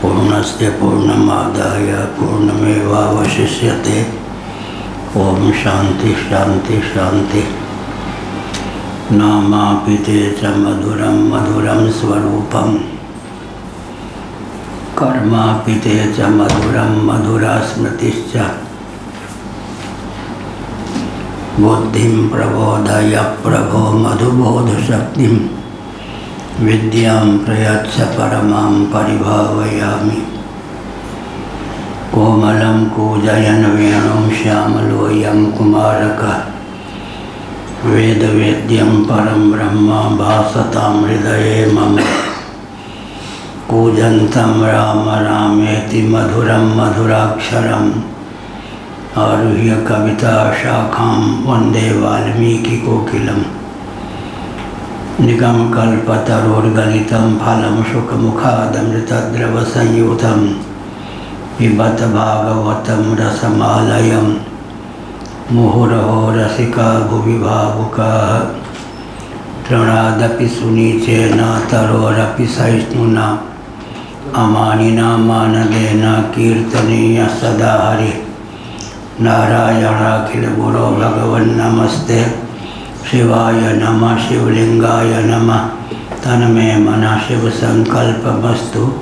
पूर्णस्य पूर्णमादाय पूर्णमेवावशिष्यते। ओम शांति शांति शांति। नामापिते च मधुरम मधुरम स्वरूपम, कर्मापिते च मधुरम मधुरा स्मृतिश्च। बुद्धिं प्रबोधय प्रभो मधुबोध शक्तिं, विद्यां प्रयच्छ परमां परिभावयामि। कोमलं कूजयन् वेणुं श्यामलोऽयं कुमारकः, वेदवेद्यं परं ब्रह्म भासतां हृदये मम। कूजन्तं राम रामेति मधुरं मधुराक्षरम्, आरुह्य कविता शाखां वन्दे वाल्मीकिकोकिलम्। निगमकल्पतरोर्गलितं फलं शुकमुखादमृतद्रवसंयुतं, पिबत भागवतं रसमालयं। मुहुरहो रसिका भुवि भावुकाः, तृणादपि सुनीचेन तरोरपि सहिष्णुना। अमानिना मानदेन कीर्तनीय सदा हरिः। नारायणाखिल गुरो भगवन् नमस्ते। शिवाय नमः शिवलिंगाय नमः। तन्मे मनः शिव संकल्पमस्तु।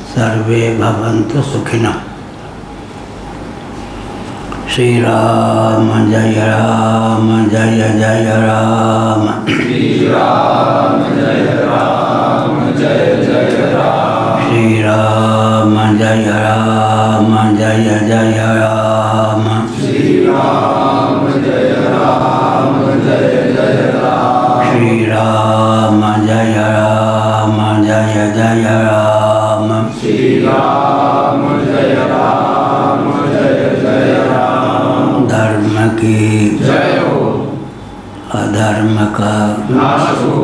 सर्वे भवन्तु सुखिनः। श्री राम जय जय राम। श्री राम जय जय राम। श्री राम जय जय राम। श्री राम जय जय राम। श्री राम जय जय राम। श्री राम जय जय राम। धर्म की जय हो, अधर्म का नाश हो,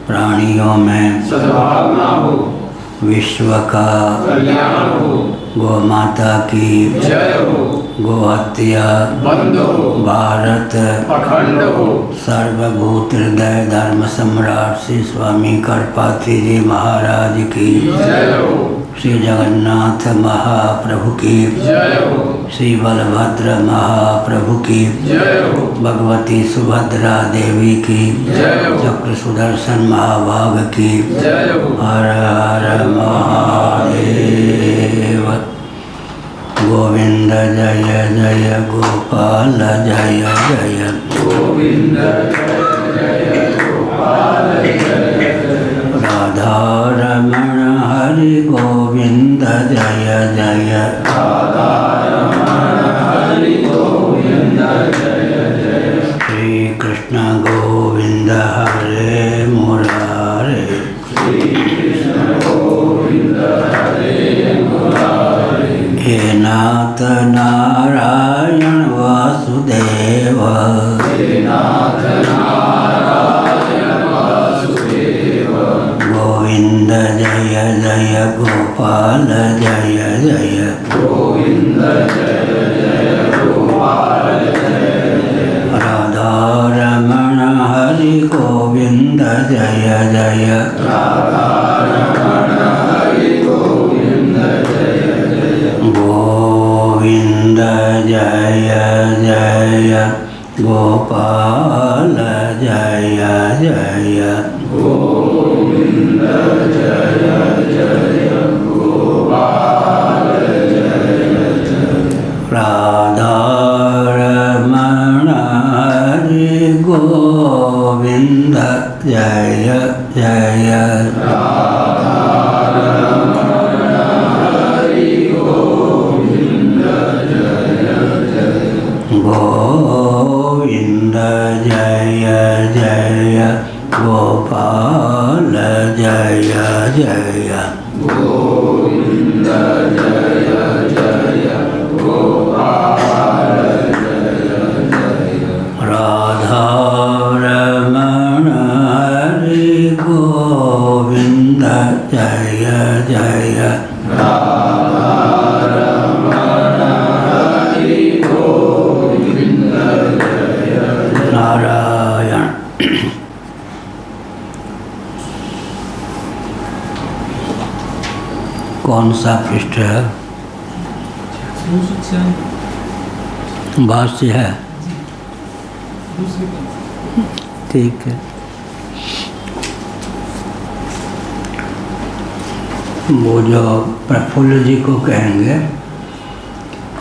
प्राणियों में सद्भावना हो, विश्व का कल्याण हो। गौ माता की जय हो, गोहत्या बंद हो, भारत अखंड हो। सर्वभूत हृदय धर्म सम्राट श्री स्वामी करपात्री जी महाराज की जय हो, श्री जगन्नाथ महाप्रभु की जय हो, श्री बलभद्र महाप्रभु की जय हो, भगवती सुभद्रा देवी की जय हो, चक्र सुदर्शन महाभाग की जय हो। हर हर महादेव। गोविंद जय जय गोपाल जय जय। गोविंद जय गोपाल जय। राधा रमण हरि गोविंद जय जय। राधा रमण हरि गोविंद जय जय। श्री कृष्ण गोविंद हरे मुरारे। श्री कृष्ण गोविंद हरे मुरारे। हे नाथ नारायण वासुदेव। हे नाथ नारायण वासुदेव। गोविंद जय जय गोपाल जय जय। गोविंद जय गोपाल जय। राधा रमण हरि गोविंद जय जय। राधा रमण हरि गोविंद जय जय। गोविंद जय जय गोपाल जय जय। गोविंद जय जय गोपाल जय जय। राधा रमण हरि गोविंद जय जय। राधा रमण हरि गोविंद जय जय। गोविंद जय जय गोपाल जय जय। गोविंद जय जय गोपाल जय जय। राधा रमण हरि गोविंद जय जय। राधा रमण हरि गोविंद जय जय। नारायण। कौन सा पृष्ठ है? भाष्य है। ठीक है। वो जो प्रफुल्ल जी को कहेंगे,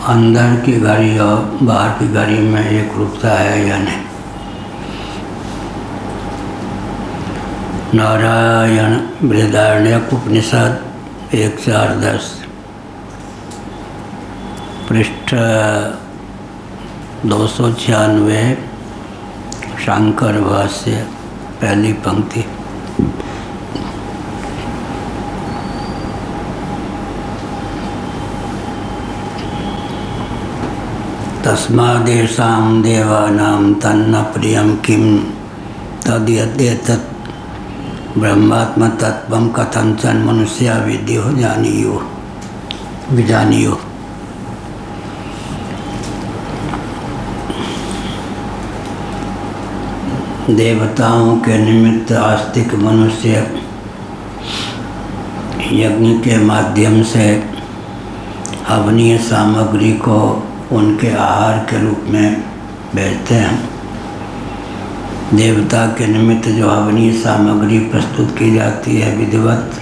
अंदर की घड़ी और बाहर की घड़ी में एक रूपता है या नहीं। नारायण बृहदारण्यक उपनिषद 1:4-10 पृष्ठ 296 शांकर भाष्य पहली पंक्ति। तस्मादेषां देवानां तन्न प्रियं किं तद्यदेतत् ब्रह्मात्मतत्त्वं कथंचन मनुष्या विद्युः विजानीयुः। देवताओं के निमित्त आस्तिक मनुष्य यज्ञ के माध्यम से हवनीय सामग्री को उनके आहार के रूप में भेजते हैं। देवता के निमित्त जो हवनीय सामग्री प्रस्तुत की जाती है विधिवत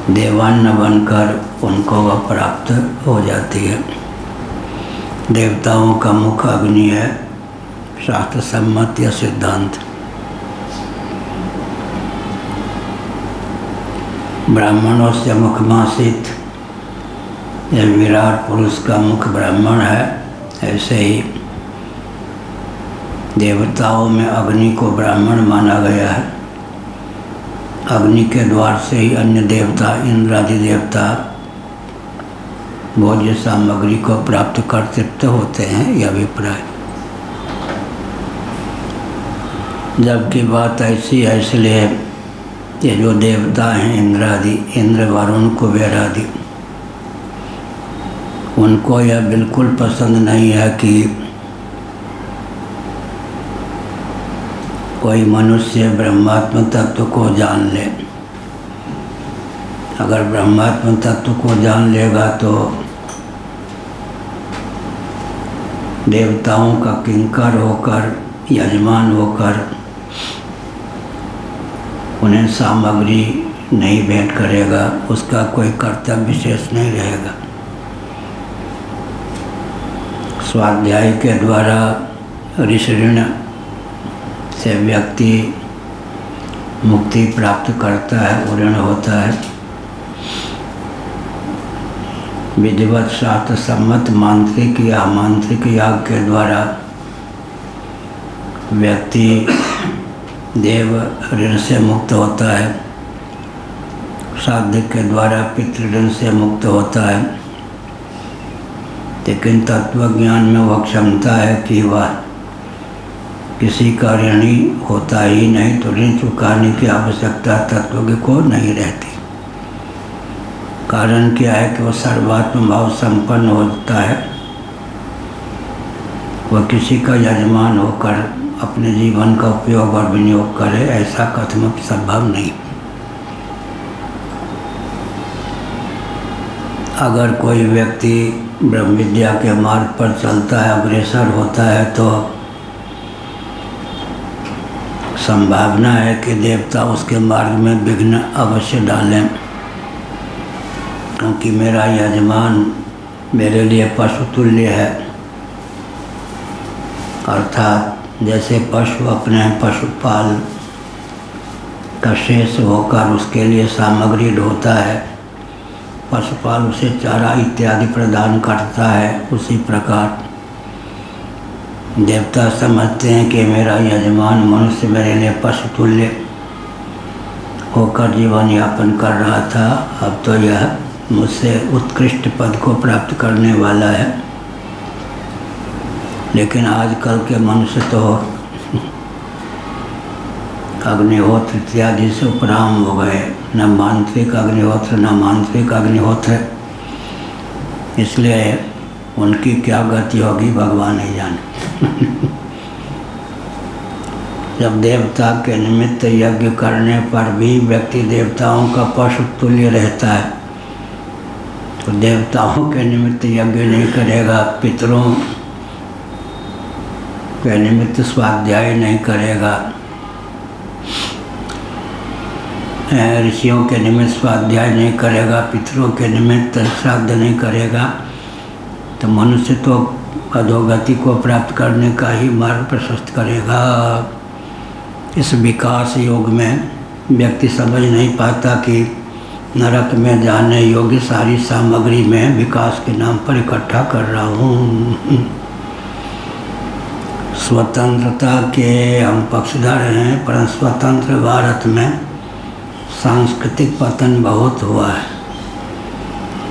देवान्न बनकर उनको वह प्राप्त हो जाती है। देवताओं का मुख अग्नि है, शास्त्र सम्मत या सिद्धांत। ब्राह्मणों से मुखमासित, यह विराट पुरुष का मुख ब्राह्मण है। ऐसे ही देवताओं में अग्नि को ब्राह्मण माना गया है। अग्नि के द्वार से ही अन्य देवता, इंद्र आदि देवता भोज्य सामग्री को प्राप्त कर सकते होते हैं, यह अभिप्राय। जबकि बात ऐसी है, इसलिए ये जो देवता हैं इंद्र आदि, इंद्र वरुण कुबेर आदि, उनको यह बिल्कुल पसंद नहीं है कि कोई मनुष्य ब्रह्मात्म तत्व को जान ले। अगर ब्रह्मात्म तत्व को जान लेगा तो देवताओं का किंकर होकर, यजमान होकर उन्हें सामग्री नहीं भेंट करेगा, उसका कोई कर्तव्य विशेष नहीं रहेगा। स्वाध्याय के द्वारा ऋषिऋण से व्यक्ति मुक्ति प्राप्त करता है, उऋण होता है। विधिवत शास्त्र सम्मत मांत्रिक या अमांत्रिक याग के द्वारा व्यक्ति देव ऋण से मुक्त होता है। श्राद्ध के द्वारा पितृऋण से मुक्त होता है। लेकिन तत्वज्ञान में वह क्षमता है कि वह किसी का ऋणी होता ही नहीं, तो ऋण चुकाने की आवश्यकता तत्वज्ञ को नहीं रहती। कारण क्या है कि वह सर्वात्म भाव संपन्न होता है। वह किसी का यजमान होकर अपने जीवन का उपयोग और विनियोग करे, ऐसा कथन संभव नहीं। अगर कोई व्यक्ति ब्रह्म विद्या के मार्ग पर चलता है, अग्रसर होता है, तो संभावना है कि देवता उसके मार्ग में विघ्न अवश्य डालें, क्योंकि मेरा यजमान मेरे लिए पशुतुल्य है। अर्थात जैसे पशु अपने पशुपाल का शेष होकर उसके लिए सामग्री ढोता है, पशुपाल उसे चारा इत्यादि प्रदान करता है, उसी प्रकार देवता समझते हैं कि मेरा यजमान मनुष्य मेरे लिए पशुतुल्य होकर जीवन यापन कर रहा था, अब तो यह मुझसे उत्कृष्ट पद को प्राप्त करने वाला है। लेकिन आजकल के मनुष्य तो अग्निहोत्र इत्यादि से उपराम हो गए, न मांत्रिक अग्निहोत्र न मांत्रिक अग्निहोत्र। इसलिए उनकी क्या गति होगी भगवान ही जाने। जब देवता के निमित्त यज्ञ करने पर भी व्यक्ति देवताओं का पशु तुल्य रहता है, तो देवताओं के निमित्त यज्ञ नहीं करेगा, पितरों के निमित्त स्वाध्याय नहीं करेगा, ऋषियों के निमित्त स्वाध्याय नहीं करेगा, पितरों के निमित्त श्राद्ध नहीं करेगा, तो मनुष्य तो अधोगति को प्राप्त करने का ही मार्ग प्रशस्त करेगा। इस विकास योग में व्यक्ति समझ नहीं पाता कि नरक में जाने योग्य सारी सामग्री में विकास के नाम पर इकट्ठा कर रहा हूँ। स्वतंत्रता के हम पक्षधर हैं, परंतु स्वतंत्र भारत में सांस्कृतिक पतन बहुत हुआ है।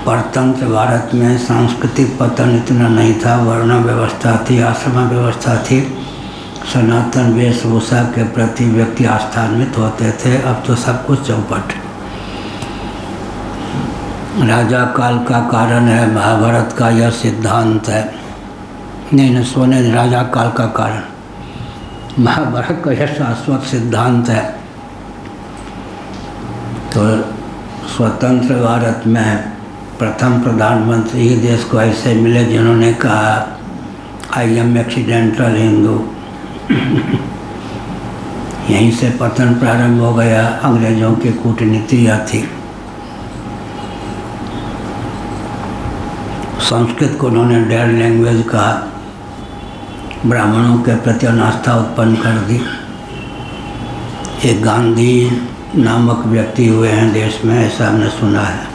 परतंत्र भारत में सांस्कृतिक पतन इतना नहीं था। वर्ण व्यवस्था थी, आश्रम व्यवस्था थी, सनातन वेशभूषा के प्रति व्यक्ति आस्थान्वित होते थे। अब तो सब कुछ चौपट। राजा काल का कारण है, महाभारत का यह सिद्धांत है। नहीं सोने राजा काल का कारण, महाभारत का यह शाश्वत सिद्धांत है। तो स्वतंत्र भारत में प्रथम प्रधानमंत्री ही देश को ऐसे मिले जिन्होंने कहा आई एम एक्सीडेंटल हिंदू। यहीं से पतन प्रारंभ हो गया। अंग्रेज़ों की कूटनीति यह थी। संस्कृत को उन्होंने डेड लैंग्वेज कहा, ब्राह्मणों के प्रति अनास्था उत्पन्न कर दी। एक गांधी नामक व्यक्ति हुए हैं देश में, ऐसा हमने सुना है।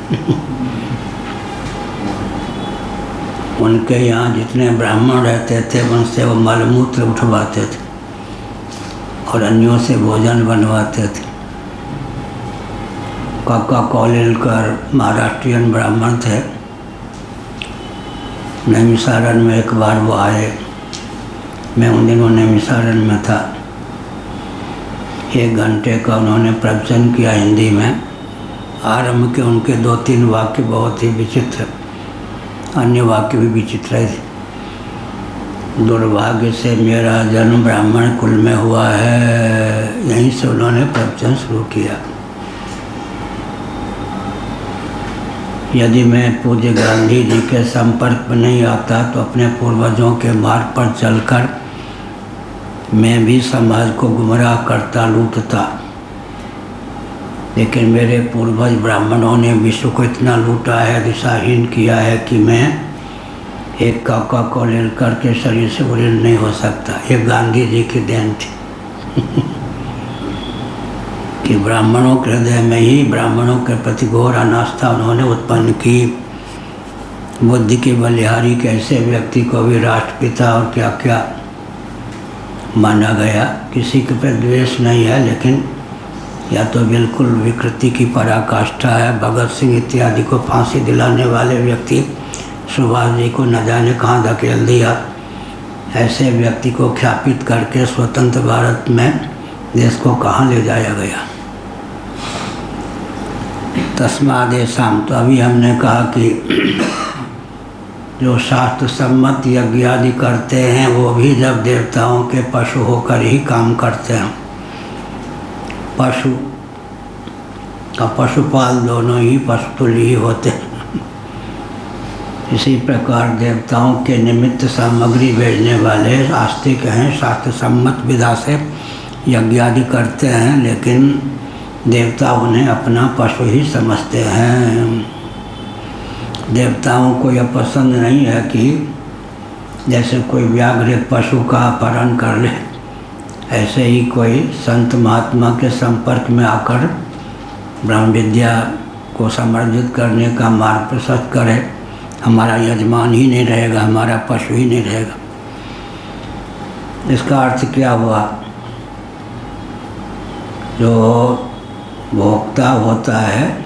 उनके यहाँ जितने ब्राह्मण रहते थे उनसे वो मलमूत्र उठवाते थे और अन्यों से भोजन बनवाते थे। काका कौलेलकर महाराष्ट्रियन ब्राह्मण थे। नैमिषारण्य में एक बार वो आए, मैं उन दिनों नैमिषारण्य में था। 1 घंटे का उन्होंने प्रवचन किया हिंदी में। आरंभ के उनके 2-3 वाक्य बहुत ही विचित्र, अन्य वाक्य भी विचित्र थे। दुर्भाग्य से मेरा जन्म ब्राह्मण कुल में हुआ है। यहीं से उन्होंने प्रवचन शुरू किया। यदि मैं पूज्य गांधी जी के संपर्क में नहीं आता तो अपने पूर्वजों के मार्ग पर चलकर मैं भी समाज को गुमराह करता, लूटता। लेकिन मेरे पूर्वज ब्राह्मणों ने विश्व को इतना लूटा है, दिशाहीन किया है कि मैं एक काका कौलेलकर के शरीर से उड़ीन नहीं हो सकता। ये गांधी जी की देन थी कि ब्राह्मणों के हृदय में ही ब्राह्मणों के प्रति घोर अनास्था उन्होंने उत्पन्न की। बुद्धि की बलिहारी कैसे व्यक्ति को भी राष्ट्रपिता और क्या क्या माना गया। किसी के प्रति द्वेष नहीं है, लेकिन या तो बिल्कुल विकृति की पराकाष्ठा है। भगत सिंह इत्यादि को फांसी दिलाने वाले व्यक्ति सुभाष जी को न जाने कहाँ धकेल दिया। ऐसे व्यक्ति को ख्यापित करके स्वतंत्र भारत में देश को कहाँ ले जाया गया। तस्मादेशाम, तो अभी हमने कहा कि जो शास्त्र सम्मत यज्ञ आदि करते हैं वो भी जब देवताओं के पशु होकर ही काम करते हैं। पशु और पशुपाल दोनों ही पशुतुल्य ही होते हैं। इसी प्रकार देवताओं के निमित्त सामग्री भेजने वाले आस्तिक हैं, शास्त्र सम्मत विधा से यज्ञ आदि करते हैं, लेकिन देवता उन्हें अपना पशु ही समझते हैं। देवताओं को यह पसंद नहीं है कि जैसे कोई व्याघ्र एक पशु का अपहरण कर ले, ऐसे ही कोई संत महात्मा के संपर्क में आकर ब्रह्म विद्या को समर्जित करने का मार्ग प्रशस्त करे। हमारा यजमान ही नहीं रहेगा, हमारा पशु ही नहीं रहेगा। इसका अर्थ क्या हुआ? जो भोक्ता होता है,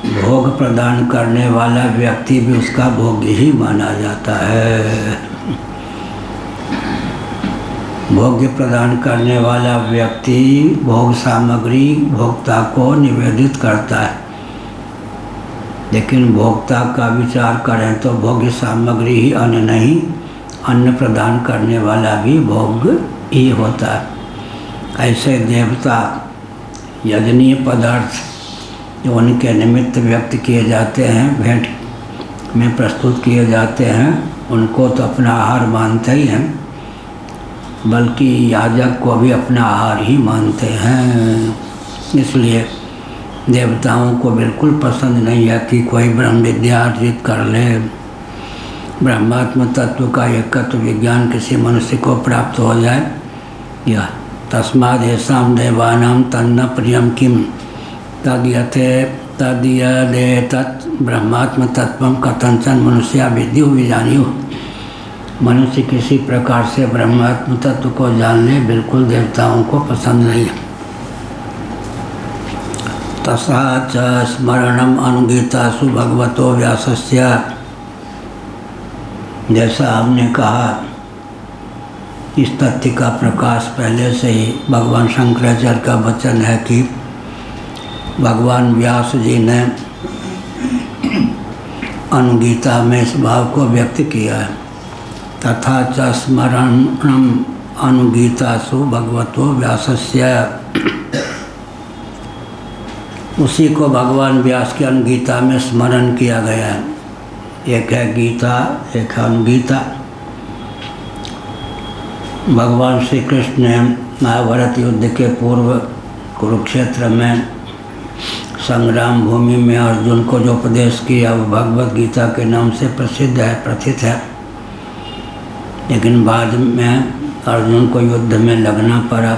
भोग प्रदान करने वाला व्यक्ति भी उसका भोग्य ही माना जाता है। भोग्य प्रदान करने वाला व्यक्ति भोग सामग्री भोक्ता को निवेदित करता है, लेकिन भोक्ता का विचार करें तो भोग्य सामग्री ही अन्न नहीं, अन्न प्रदान करने वाला भी भोग ही होता है। ऐसे देवता यजनीय पदार्थ जो उनके निमित्त व्यक्त किए जाते हैं, भेंट में प्रस्तुत किए जाते हैं, उनको तो अपना आहार मानते ही हैं, बल्कि याजक को भी अपना आहार ही मानते हैं। इसलिए देवताओं को बिल्कुल पसंद नहीं है कि कोई ब्रह्म विद्या अर्जित कर ले। ब्रह्मात्म तत्व का एकत्व विज्ञान किसी मनुष्य को प्राप्त हो जाए, या तस्माद् येषां देवानां तन्न प्रियं किं तद्यदेतत् ब्रह्मात्म तत्वं कथंचन मनुष्या विद्युः विजानीयुः। मनुष्य किसी प्रकार से ब्रह्मात्म तत्व को जानने बिल्कुल देवताओं को पसंद नहीं है। तथा च स्मरणम अनुगीतासु भगवतो व्यासस्य, जैसा हमने कहा, इस तथ्य का प्रकाश पहले से ही भगवान शंकराचार्य का वचन है कि भगवान व्यास जी ने अनुगीता में इस भाव को व्यक्त किया है। तथा च स्मरणम अनुगीतासु भगवतो व्यासस्य, उसी को भगवान व्यास की अनुगीता में स्मरण किया गया है। एक है गीता, एक है अनुगीता। भगवान श्री कृष्ण ने महाभारत युद्ध के पूर्व कुरुक्षेत्र में संग्राम भूमि में अर्जुन को जो उपदेश किया वो भगवत गीता के नाम से प्रसिद्ध है, प्रथित है। लेकिन बाद में अर्जुन को युद्ध में लगना पड़ा।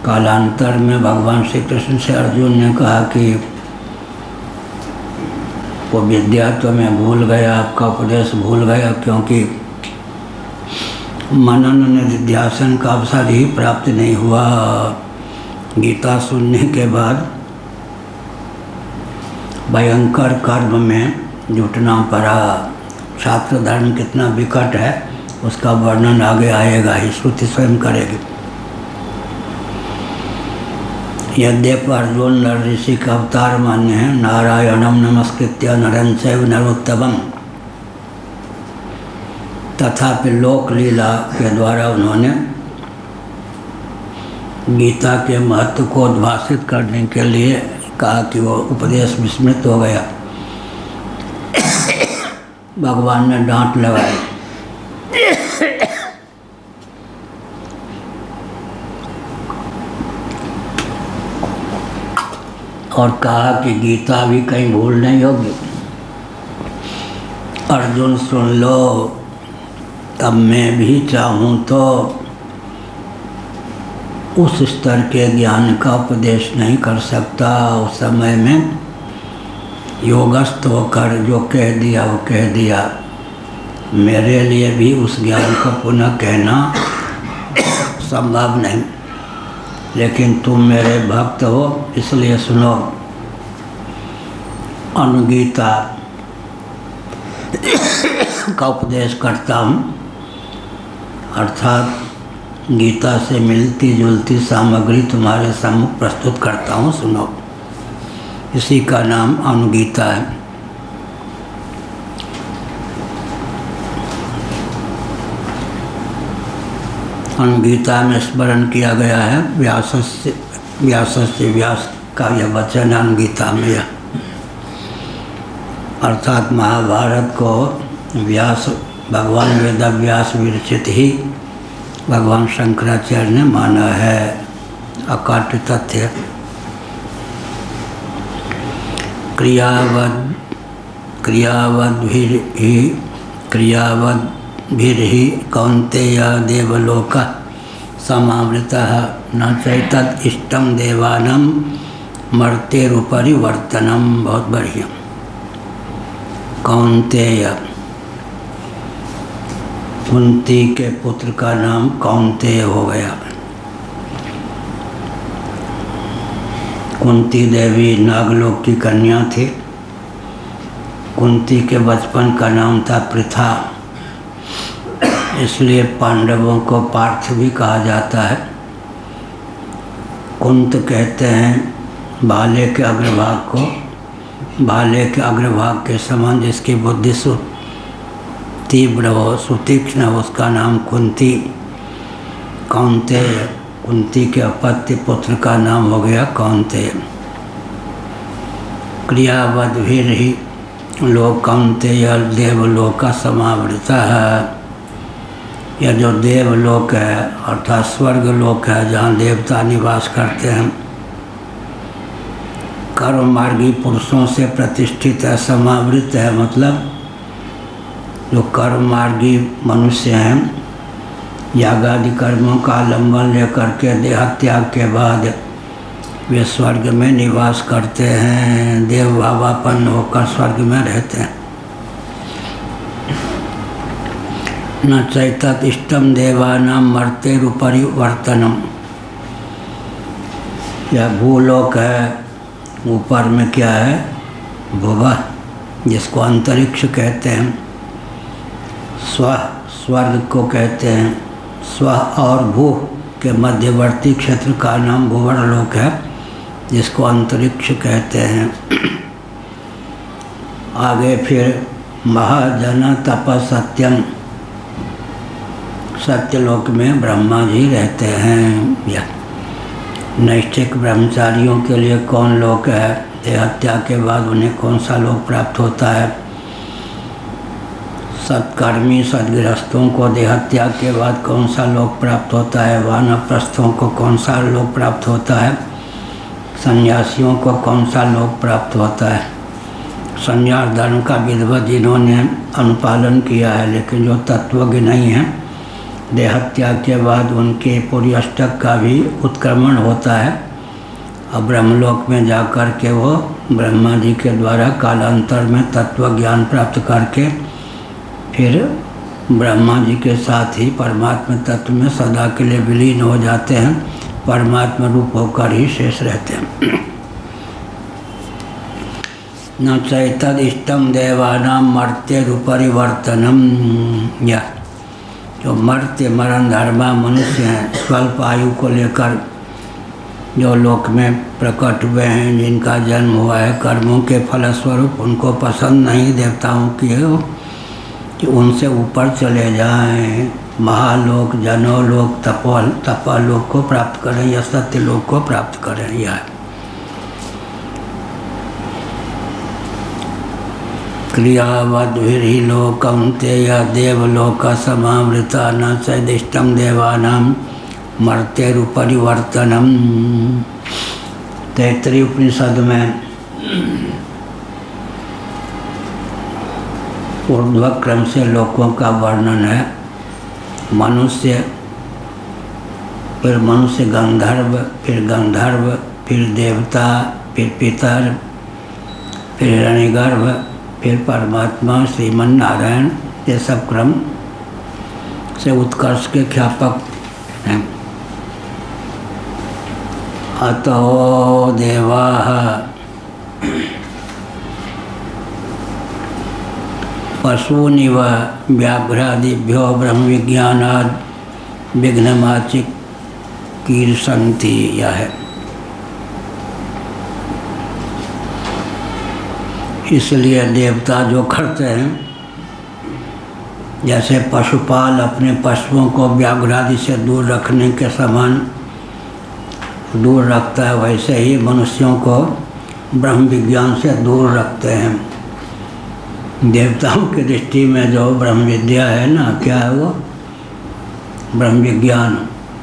कालांतर में भगवान श्री कृष्ण से अर्जुन ने कहा कि वो विद्या तो मैं भूल गया, आपका उपदेश भूल गया, क्योंकि मनन निध्यासन का अवसर ही प्राप्त नहीं हुआ। गीता सुनने के बाद भयंकर कर्म में जुटना पड़ा। छात्र धर्म कितना विकट है उसका वर्णन आगे आएगा ही, श्रुति स्वयं करेगी। यद्यपि अर्जुन नर ऋषि का अवतार मान्य है, नारायणम नमस्कृत्य नरं चैव नरोत्तमम्, तथापि लोक लीला के द्वारा उन्होंने गीता के महत्व को उद्भाषित करने के लिए कहा कि वो उपदेश विस्मृत हो गया। भगवान ने डांट लगाई। और कहा कि गीता भी कहीं भूल नहीं होगी। अर्जुन सुन लो, तब मैं भी चाहूँ तो उस स्तर के ज्ञान का उपदेश नहीं कर सकता। उस समय में योगस्थ होकर जो कह दिया वो कह दिया। मेरे लिए भी उस ज्ञान को पुनः कहना संभव नहीं, लेकिन तुम मेरे भक्त हो इसलिए सुनो। अनुगीता का उपदेश करता हूँ, अर्थात गीता से मिलती जुलती सामग्री तुम्हारे सम्मुख प्रस्तुत करता हूँ, सुनो। इसी का नाम अनुगीता है। अनुगीता में स्मरण किया गया है व्यास का यह वचन अनुगीता में यह, अर्थात महाभारत को व्यास भगवान वेदव्यास विरचित ही भगवान शंकराचार्य ने माना है। अकाट्य तथ्य। क्रियावद्भिर्हि कौन्तेय देवलोकः समावृतः न चैतद इष्टं देवानां मर्त्येरुपरि वर्तनम्। बहुत बढ़िया। कौन्तेय, कुंती के पुत्र का नाम कौन्तेय हो गया। कुंती देवी नागलोक की कन्या थी। कुंती के बचपन का नाम था पृथा, इसलिए पांडवों को पार्थ भी कहा जाता है। कुंत कहते हैं भाले के अग्रभाग को, भाले के अग्रभाग के समान जिसकी बुद्धि तीव्र हो, सुतीक्ष्ण हो, उसका नाम कुंती। कौन्तेय कुंती के अपत्य पुत्र का नाम हो गया कौन्तेय। क्रियावद्भिर ही लोक कौन्तेय देवलोक समावृता है। यह जो देवलोक है अर्थात स्वर्ग लोक है जहाँ देवता निवास करते हैं, कर्ममार्गी पुरुषों से प्रतिष्ठित है। समावृत है मतलब जो कर्ममार्गी मनुष्य हैं, यागादि कर्मों का आलम्बन लेकर के देहत्याग के बाद वे स्वर्ग में निवास करते हैं, देव भावापन्न होकर स्वर्ग में रहते हैं। न चैतत इष्टम देवानां मर्तेरुपरिवर्तनम। यह भूलोक है, ऊपर में क्या है, भुवः, जिसको अंतरिक्ष कहते हैं। स्व स्वर्ग को कहते हैं। स्व और भू के मध्यवर्ती क्षेत्र का नाम भुवर लोक है, जिसको अंतरिक्ष कहते हैं। आगे फिर महाजन तपसत्यम, सत्यलोक में ब्रह्मा जी रहते हैं। यह नैष्ठिक ब्रह्मचारियों के लिए कौन लोक है, देहत्या के बाद उन्हें कौन सा लोक प्राप्त होता है। सत्कर्मी सदगृहस्थों को देहत्या के बाद कौन सा लोक प्राप्त होता है। वानप्रस्थों को कौन सा लोक प्राप्त होता है। सन्यासियों को कौन सा लोक प्राप्त होता है। संन्यास धर्म का विधिवत जिन्होंने अनुपालन किया है, लेकिन जो तत्वज्ञ नहीं है, देहत्याग के बाद उनके पूरी अष्टक का भी उत्क्रमण होता है और ब्रह्मलोक में जाकर के वो ब्रह्मा जी के द्वारा कालांतर में तत्व ज्ञान प्राप्त करके फिर ब्रह्मा जी के साथ ही परमात्मा तत्व में सदा के लिए विलीन हो जाते हैं, परमात्मा रूप होकर ही शेष रहते हैं। न चैतद इष्टम देवानां मर्त्यरुपरिवर्तनम। यह जो मर्त्य मरण धर्मा मनुष्य हैं, स्वल्प आयु को लेकर जो लोक में प्रकट हुए हैं, जिनका जन्म हुआ है कर्मों के फलस्वरूप, उनको पसंद नहीं देवताओं की हो कि उनसे ऊपर चले जाएं, महालोक जनोलोक तपालोक को प्राप्त करें या सत्यलोक को प्राप्त करें। यह क्रियावद्भिर्हि लोकौन्तेय देवलोक समावृता न चैदिष्टम देवानां मर्त्यरुपरिवर्तनम। तैत्तरीय उपनिषद में ऊर्ध्वक्रम से लोकों का वर्णन है। मनुष्य, फिर मनुष्य गंधर्व, फिर देवता, फिर पितर, फिर हिरण्यगर्भ, फिर परमात्मा श्रीमन नारायण। ये सब क्रम से उत्कर्ष के ख्यापक हैं। अतो देवाः पशूनिव व्याघ्रादिभ्यो ब्रह्म विज्ञानाद विघ्नमाचिकीर्षन्ति। यह है इसलिए देवता जो करते हैं, जैसे पशुपाल अपने पशुओं को व्याघ्रादि से दूर रखने के समान दूर रखता है, वैसे ही मनुष्यों को ब्रह्म विज्ञान से दूर रखते हैं। देवताओं की दृष्टि में जो ब्रह्म विद्या है ना, क्या है वो, ब्रह्म विज्ञान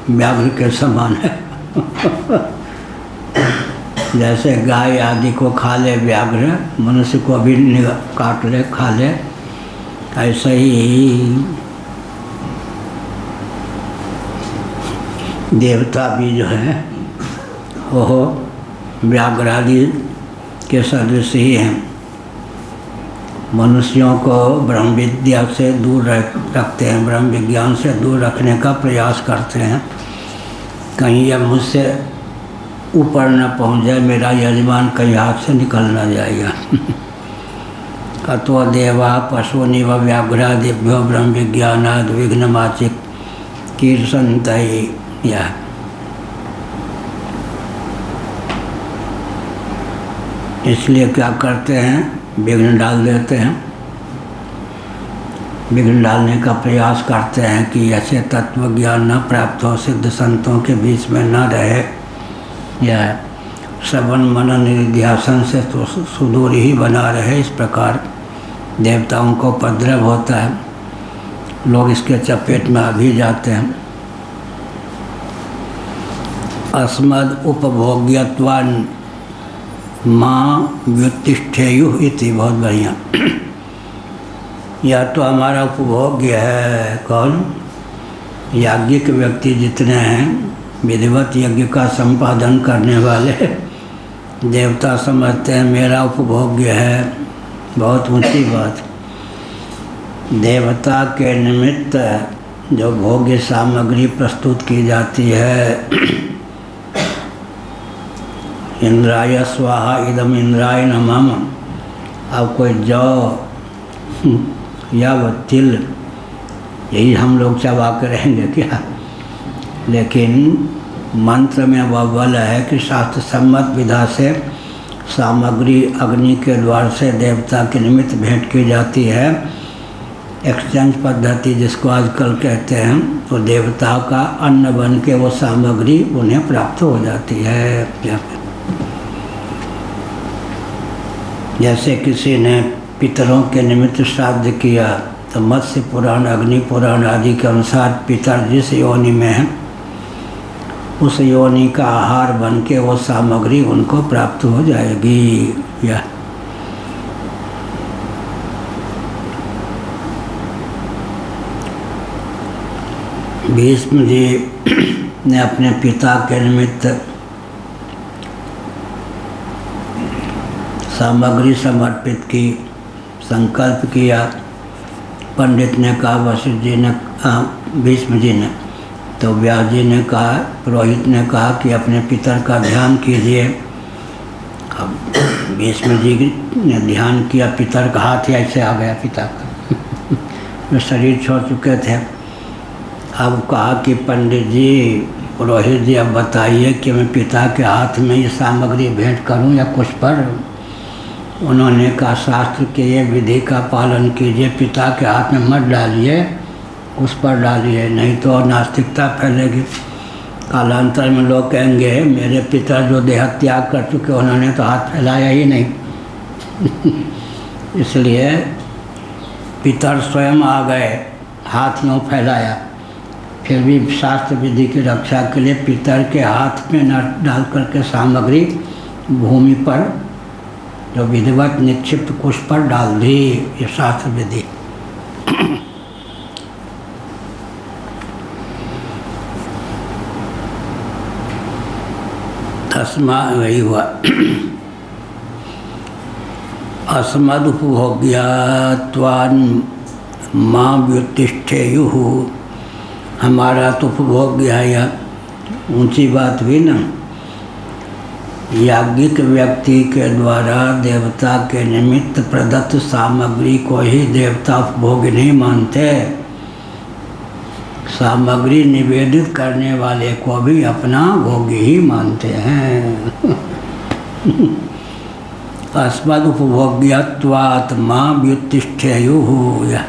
व्याघ्र के समान है। जैसे गाय आदि को खा ले व्याघ्र, मनुष्य को भी काट ले खा ले, ऐसे ही देवता भी जो है वो व्याघ्रादि के सदृश ही हैं। मनुष्यों को ब्रह्म विद्या से दूर रखते हैं, ब्रह्म विज्ञान से दूर रखने का प्रयास करते हैं। कहीं यह मुझसे ऊपर न पहुंच जाए, मेरा यजमान कहीं हाथ से निकल न जाएगा। अतो देवा पशुनिव व्याघ्रादिभ्यो ब्रह्म विज्ञानाद विघ्नमाचिक कीर्षन्तये। यह इसलिए क्या करते हैं, विघ्न डाल देते हैं। विघ्न डालने का प्रयास करते हैं कि ऐसे तत्व ज्ञान न प्राप्त हो, सिद्ध संतों के बीच में न रहे, या श्रवण मनन निधिध्यासन से तो सुदूर ही बना रहे। इस प्रकार देवताओं को उपद्रव होता है, लोग इसके चपेट में आ भी जाते हैं। अस्मद उपभोग्यत्वान् मां व्युत्तिष्ठेयुः इति, बहुत बढ़िया। यह तो हमारा उपभोग्य है। कौन? याज्ञिक व्यक्ति जितने हैं, विधिवत यज्ञ का संपादन करने वाले देवता समझते हैं मेरा उपभोग्य है। बहुत ऊंची बात। देवता के निमित्त जो भोग्य सामग्री प्रस्तुत की जाती है, इंद्राय स्वाहा इदम इंद्राय नमः। अब कोई जौ या वो तिल, यही हम लोग चबा के रहेंगे क्या? लेकिन मंत्र में वह बल है कि शास्त्र सम्मत विधा से सामग्री अग्नि के द्वार से देवता के निमित्त भेंट की जाती है। एक्सचेंज पद्धति जिसको आजकल कहते हैं, तो देवता का अन्न बन के वो सामग्री उन्हें प्राप्त हो जाती है। जैसे किसी ने पितरों के निमित्त श्राद्ध किया, तो मत्स्य पुराण, अग्नि पुराण आदि के अनुसार पितर जिस योनि में है, उस योनि का आहार बन के वो सामग्री उनको प्राप्त हो जाएगी। या भीष्म जी ने अपने पिता के निमित्त सामग्री समर्पित की, संकल्प किया। पंडित ने कहा, वशिष्ठ जी ने, भीष्म जी ने, तो व्यास जी ने कहा, पुरोहित ने कहा कि अपने पितर का ध्यान कीजिए। अब भीष्म जी ने ध्यान किया, पितर का हाथ ही ऐसे आ गया पिता का वे शरीर छोड़ चुके थे। अब कहा कि पंडित जी, पुरोहित जी, अब बताइए कि मैं पिता के हाथ में ये सामग्री भेंट करूं या कुछ पर? उन्होंने कहा, शास्त्र के ये विधि का पालन कीजिए, पिता के हाथ में मत डालिए, उस पर डालिए, नहीं तो नास्तिकता फैलेगी। कालांतर में लोग कहेंगे मेरे पिता जो देह त्याग कर चुके, उन्होंने तो हाथ फैलाया ही नहीं इसलिए पितर स्वयं आ गए, हाथ यूँ फैलाया। फिर भी शास्त्र विधि की रक्षा के लिए पितर के हाथ में न डाल करके सामग्री भूमि पर जो विधिवत निक्षिप्त कुश पर डाल दी। ये शास्त्र विधि। तस्मा वही हुआ अस्मद उपभोग्यात्वान् मां व्युत्तिष्ठेयुः। हमारा तो उपभोग्य है। यह ऊंची बात हुई ना। याज्ञिक व्यक्ति के द्वारा देवता के निमित्त प्रदत्त सामग्री को ही देवता उपभोग्य नहीं मानते, सामग्री निवेदित करने वाले को भी अपना भोग्य ही मानते हैं अस्मद उपभोग्यत्वात् मां व्युत्तिष्ठेयुः।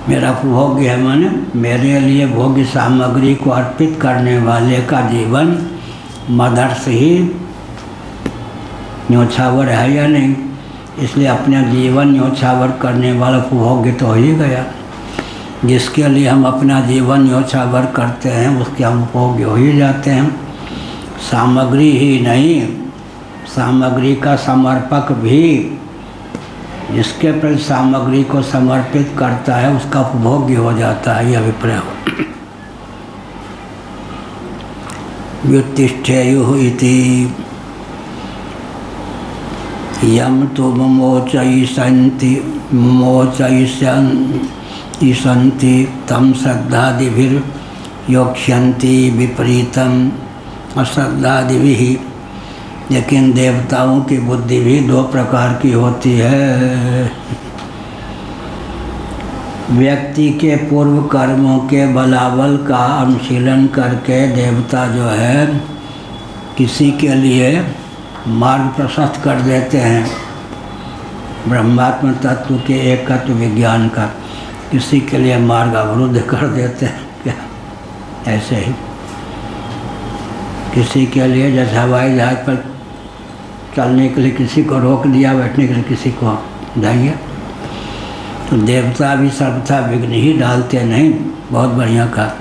मेरा उपभोग्य है, माने मेरे लिए भोग्य सामग्री को अर्पित करने वाले का जीवन मदर्श ही न्योछावर है या नहीं। इसलिए अपने जीवन न्योछावर करने वाला उपभोग्य तो हो ही गया। जिसके लिए हम अपना जीवन न्योछावर करते हैं उसके हम उपभोग्य हो ही जाते हैं। सामग्री ही नहीं, सामग्री का समर्पक भी जिसके प्रति सामग्री को समर्पित करता है उसका उपभोग्य हो जाता है। यह अभिप्राय हो। व्युत्तिष्ठेयुः इति यम तो मोचयिष्यन्ति तम श्रद्धादिभिर्योक्ष्यन्ति विपरीतम अश्रद्धादिभिः। लेकिन देवताओं की बुद्धि भी दो प्रकार की होती है। व्यक्ति के पूर्व कर्मों के बलाबल का अनुशीलन करके देवता जो है किसी के लिए मार्ग प्रशस्त कर देते हैं ब्रह्मात्म तत्व के एकत्व विज्ञान का। किसी के लिए मार्ग अवरुद्ध कर देते हैं क्या? ऐसे ही किसी के लिए जैसे हवाई जहाज पर चलने के लिए किसी को रोक दिया, बैठने के लिए किसी को जाइए, तो देवता भी सर्वथा विघ्न ही डालते नहीं। बहुत बढ़िया कहा,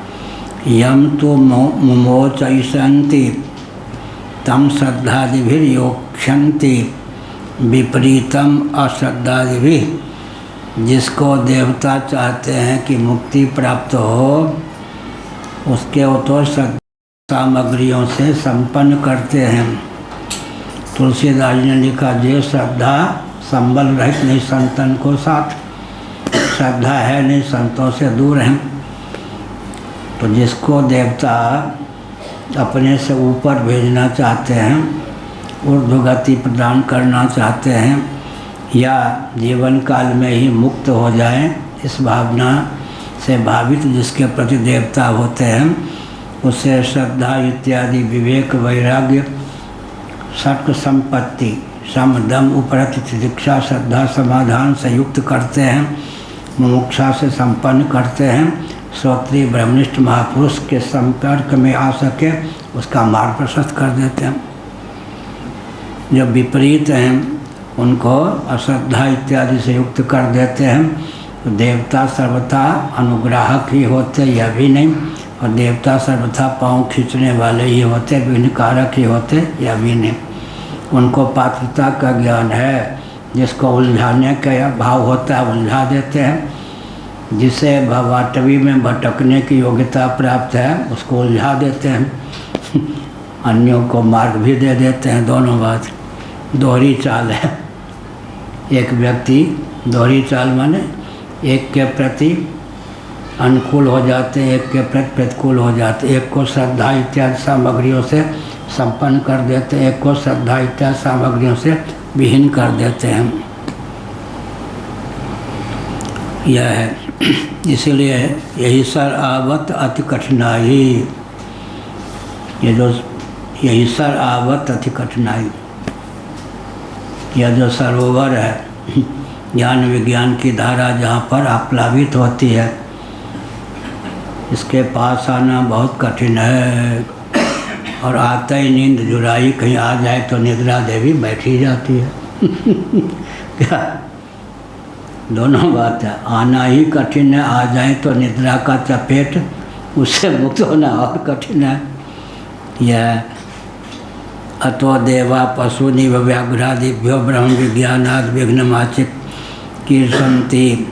यम तो मुमोचयिषन्ति तम श्रद्धादिभिर्योक्ष्यन्ति विपरीतम अश्रद्धादिभिः। जिसको देवता चाहते हैं कि मुक्ति प्राप्त हो, उसके वो तो सामग्रियों से संपन्न करते हैं। तुलसीदास जी ने लिखा, जे श्रद्धा संबल रहित नहीं संतन को साथ। श्रद्धा है नहीं, संतों से दूर हैं। तो जिसको देवता अपने से ऊपर भेजना चाहते हैं, ऊर्ध्वगति प्रदान करना चाहते हैं, या जीवन काल में ही मुक्त हो जाएं, इस भावना से भावित जिसके प्रति देवता होते हैं, उसे श्रद्धा इत्यादि विवेक वैराग्य सर्क संपत्ति सम दम उपरत तितिक्षा श्रद्धा समाधान से युक्त करते हैं, मुमुक्षा से संपन्न करते हैं, श्रोत्रिय ब्रह्मनिष्ठ महापुरुष के संपर्क में आ सके उसका मार्ग प्रशस्त कर देते हैं। जो विपरीत हैं उनको अश्रद्धा इत्यादि से युक्त कर देते हैं। तो देवता सर्वथा अनुग्राहक ही होते, यह भी नहीं, और देवता सर्वथा पाँव खींचने वाले ही होते, विघ्नकारक ही होते, यह भी नहीं। उनको पात्रता का ज्ञान है, जिसको उलझाने का भाव होता है उलझा देते हैं, जिसे भवाटवी में भटकने की योग्यता प्राप्त है उसको उलझा देते हैं, अन्यों को मार्ग भी दे देते हैं। दोनों बात दोहरी चाल है। एक व्यक्ति दोहरी चाल माने एक के प्रति अनुकूल हो जाते हैं, एक के प्रति प्रतिकूल हो जाते, एक को श्रद्धा इत्यादि सामग्रियों से संपन्न कर देते हैं, एक को श्रद्धा इत्यादि सामग्रियों से विहीन कर देते हैं। यह है, इसीलिए यही सर आवत अति कठिनाई, यही सर आवत अति कठिनाई। यह जो सरोवर है, ज्ञान विज्ञान की धारा जहाँ पर आप्लावित होती है, इसके पास आना बहुत कठिन है। और आते ही नींद जुराई, कहीं आ जाए तो निद्रा देवी बैठी जाती है। क्या दोनों बात है, आना ही कठिन है, आ जाए तो निद्रा का चपेट, उससे मुक्त होना और कठिन है। यह अतो देवा पशुनिव व्याघ्रादिभ्यो ब्रह्म विज्ञानाद विघ्नमाचित कीर्षन्ति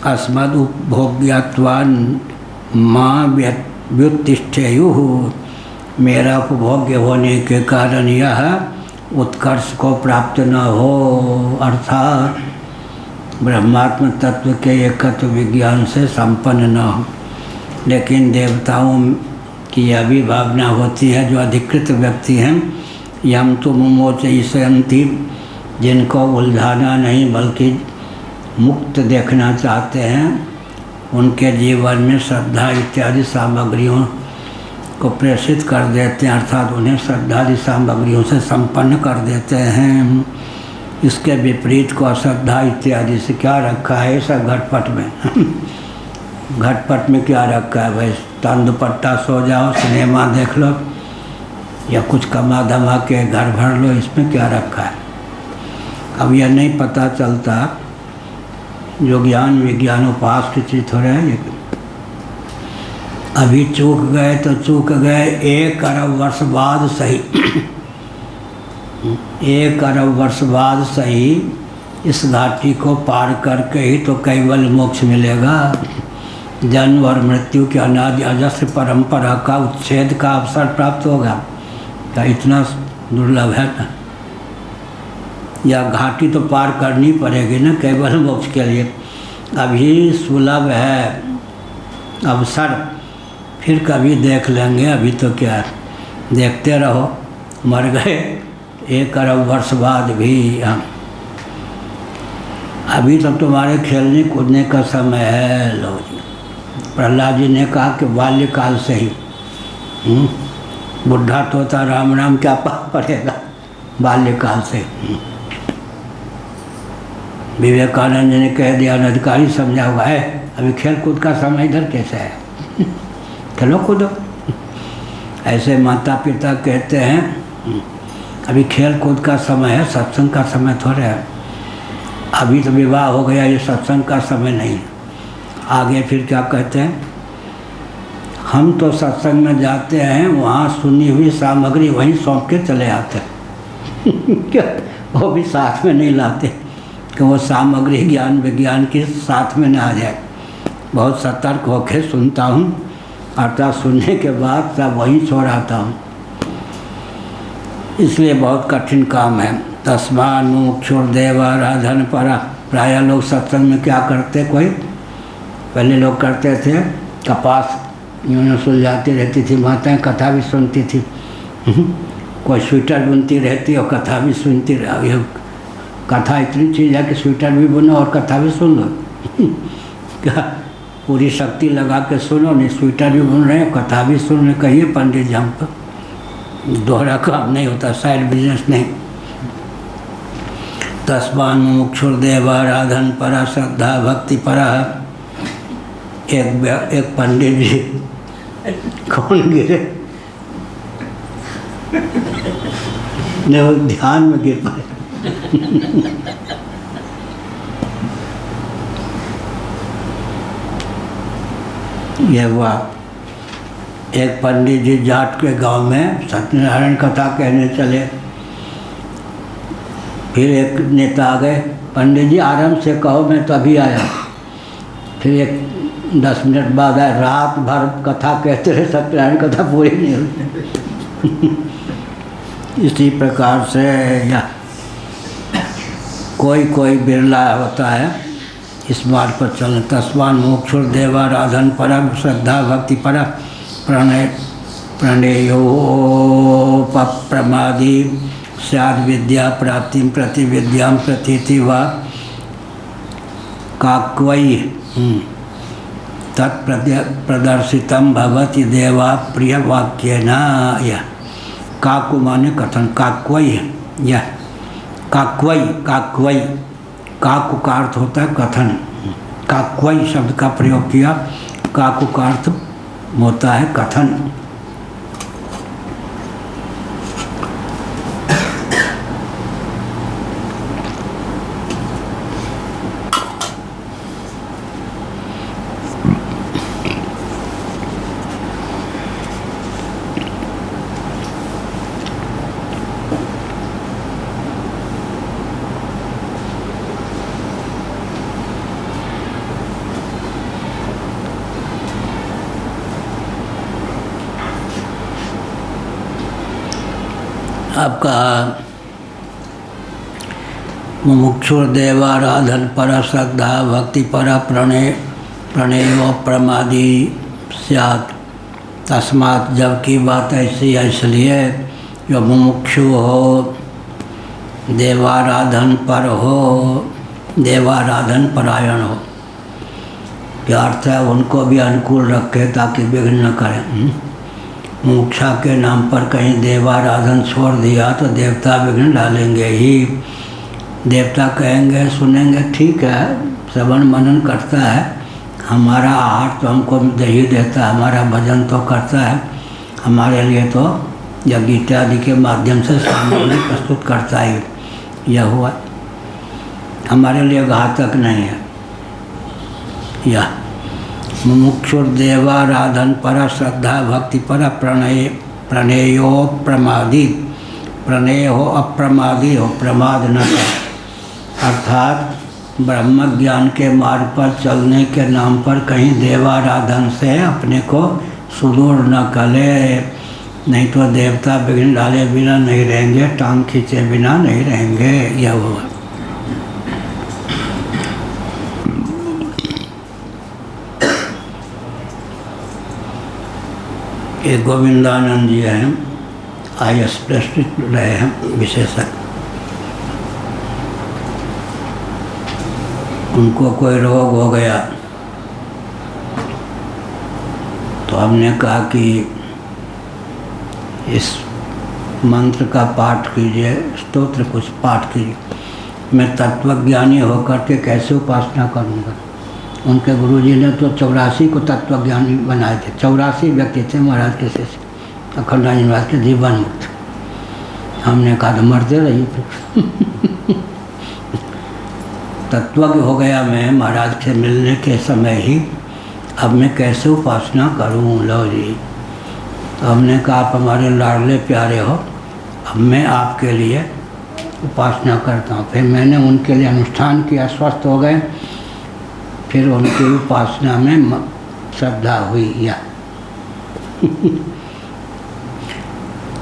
अस्मद् उपभोग्यत्वान् मां व्युत्तिष्ठेयुः। मेरा उपभोग्य होने के कारण यह उत्कर्ष को प्राप्त न हो, अर्थात ब्रह्मात्म तत्व के एकत्व विज्ञान से संपन्न न हो। लेकिन देवताओं की यह भी भावना होती है, जो अधिकृत व्यक्ति हैं, यम तो मुमोचयिषन्ति, जिनको उलझाना नहीं बल्कि मुक्त देखना चाहते हैं, उनके जीवन में श्रद्धा इत्यादि सामग्रियों को प्रेषित कर देते हैं, अर्थात उन्हें श्रद्धादि सामग्रियों से संपन्न कर देते हैं। इसके विपरीत को अश्रद्धा इत्यादि से क्या रखा है ऐसा घटपट में। घटपट में क्या रखा है भाई, तन दुपट्टा सो जाओ, सिनेमा देख लो, या कुछ कमा धमा के घर भर लो, इसमें क्या रखा है। अब यह नहीं पता चलता, जो ज्ञान विज्ञान उपास की चीज हो रहे हैं, अभी चूक गए तो चूक गए, 1 अरब वर्ष बाद सही। 1 अरब वर्ष बाद सही, इस घाटी को पार करके ही तो केवल मोक्ष मिलेगा। जन्म और मृत्यु के अनादि अजस्र परंपरा का उच्छेद का अवसर प्राप्त होगा। क्या इतना दुर्लभ है ना? यह घाटी तो पार करनी पड़ेगी ना केवल मोक्ष के लिए। अभी सुलभ है अवसर, फिर कभी देख लेंगे, अभी तो क्या है, देखते रहो। मर गए 1 अरब वर्ष बाद भी हम, अभी तो तुम्हारे खेलने कूदने का समय है। लो जी, प्रहलाद जी ने कहा कि बाल्यकाल से ही, बुढ़ा तोता राम राम क्या पाप पड़ेगा, बाल्यकाल से। विवेकानंद जी ने कह दिया, अनधिकारी समझा हुआ है, अभी खेल कूद का समय इधर कैसे है? खेलो कूदो। ऐसे माता पिता कहते हैं अभी खेल कूद का समय है, सत्संग का समय थोड़े है। अभी तो विवाह हो गया, ये सत्संग का समय नहीं। आगे फिर क्या कहते हैं, हम तो सत्संग में जाते हैं, वहाँ सुनी हुई सामग्री वहीं सौंप के चले आते हैं। क्या वो भी साथ में नहीं लाते कि वो सामग्री ज्ञान विज्ञान के साथ में ना आ जाए। बहुत सतर्क होकर सुनता हूँ, अर्थात सुनने के बाद सब वहीं छोड़ आता हूँ। इसलिए बहुत कठिन काम है। तस्मात् मुमुक्षुर्देवाराधन परा। प्रायः लोग सत्संग में क्या करते, कोई पहले लोग करते थे, कपास यूँ सुलझाती रहती थी माताएं, कथा भी सुनती थी। कोई स्वेटर बुनती रहती और कथा भी सुनती रही। कथा इतनी चीज़ है कि स्वेटर भी बुनो और कथा भी सुन लो। क्या पूरी शक्ति लगा के सुनो, नहीं स्वेटर भी बुन रहे हैं, कथा भी सुन रहे। कहिए पंडित जी, हम पर दोहरा काम नहीं होता, साइड बिजनेस नहीं। तस्मात् मुमुक्षुर्देवाराधन परा श्रद्धा भक्ति परा। एक पंडित जी कौन गिरे, नहीं वो ध्यान में गिर पाए। यह हुआ, एक पंडित जी जाट के गांव में सत्यनारायण कथा कहने चले। फिर एक नेता आ गए, पंडित जी आराम से कहो, मैं तो अभी आया। फिर एक 10 मिनट बाद आए, रात भर कथा कहते रहे, सत्यनारायण कथा पूरी नहीं हुई। इसी प्रकार से या कोई बिरला होता है इस मार्ग पर चलना। तस्मात् मुमुक्षुर्देवाराधन परम श्रद्धा भक्ति पर प्रणेयो प्रमादी स्याद् विद्या प्राप्ति प्रतिविद्यां प्रतीति वा काक्वै तत्प्रदर्शितं भवति देवा प्रिय वाक्येन। यह काकु माने कथन, काक्वै यह काक्वै काकु का अर्थ होता है कथन। काक्वै शब्द का प्रयोग किया, काकु का अर्थ होता है कथन। आपका मुमुक्षुर्देवाराधन पर श्रद्धा भक्ति पर प्रणेयो प्रमादी स्यात्। तस्मात्, जबकि बात ऐसी है इसलिए जो मुमुक्षु हो, देवाराधन पर हो, देवाराधन परायण हो, क्या अर्थ है, उनको भी अनुकूल रखे ताकि विघ्न न करें। मुमुक्षा के नाम पर कहीं देवाराधन छोड़ दिया तो देवता विघ्न डालेंगे ही। देवता कहेंगे, सुनेंगे, ठीक है, श्रवण मनन करता है, हमारा आहार तो हमको दे ही देता है, हमारा भजन तो करता है, हमारे लिए तो यज्ञ इत्यादि के माध्यम से सामग्री प्रस्तुत करता है। यह हुआ, हमारे लिए घातक नहीं है। यह मुमुक्षुर्देवाराधन पर श्रद्धा भक्ति पर प्रणेयो प्रमादी। प्रणेय हो, अप्रमादी हो, प्रमाद न कर। अर्थात ब्रह्म ज्ञान के मार्ग पर चलने के नाम पर कहीं देवाराधन से अपने को सुदूर न करे, नहीं तो देवता विघ्न डाले बिना नहीं रहेंगे, टांग खींचे बिना नहीं रहेंगे। यह हुआ। ये गोविंदानंद जी हैं, IAS प्रस्तुत रहे हैं विशेषज्ञ। उनको कोई रोग हो गया तो हमने कहा कि इस मंत्र का पाठ कीजिए, स्तोत्र कुछ पाठ कीजिए। मैं तत्वज्ञानी होकर के कैसे उपासना करूँगा। उनके गुरुजी ने तो 84 को तत्वज्ञानी बनाए थे। 84 व्यक्ति थे महाराज के शिष्य अखंडानंद महाराज के जीवन मुक्त। हमने कहा तो मरते रहिए फिर। तत्वज्ञ हो गया मैं महाराज से मिलने के समय ही। अब मैं कैसे उपासना करूं। लो जी, तो हमने कहा आप हमारे लाडले प्यारे हो, अब मैं आपके लिए उपासना करता हूँ। फिर मैंने उनके लिए अनुष्ठान किया, स्वस्थ हो गए। फिर उनकी उपासना में श्रद्धा हुई। या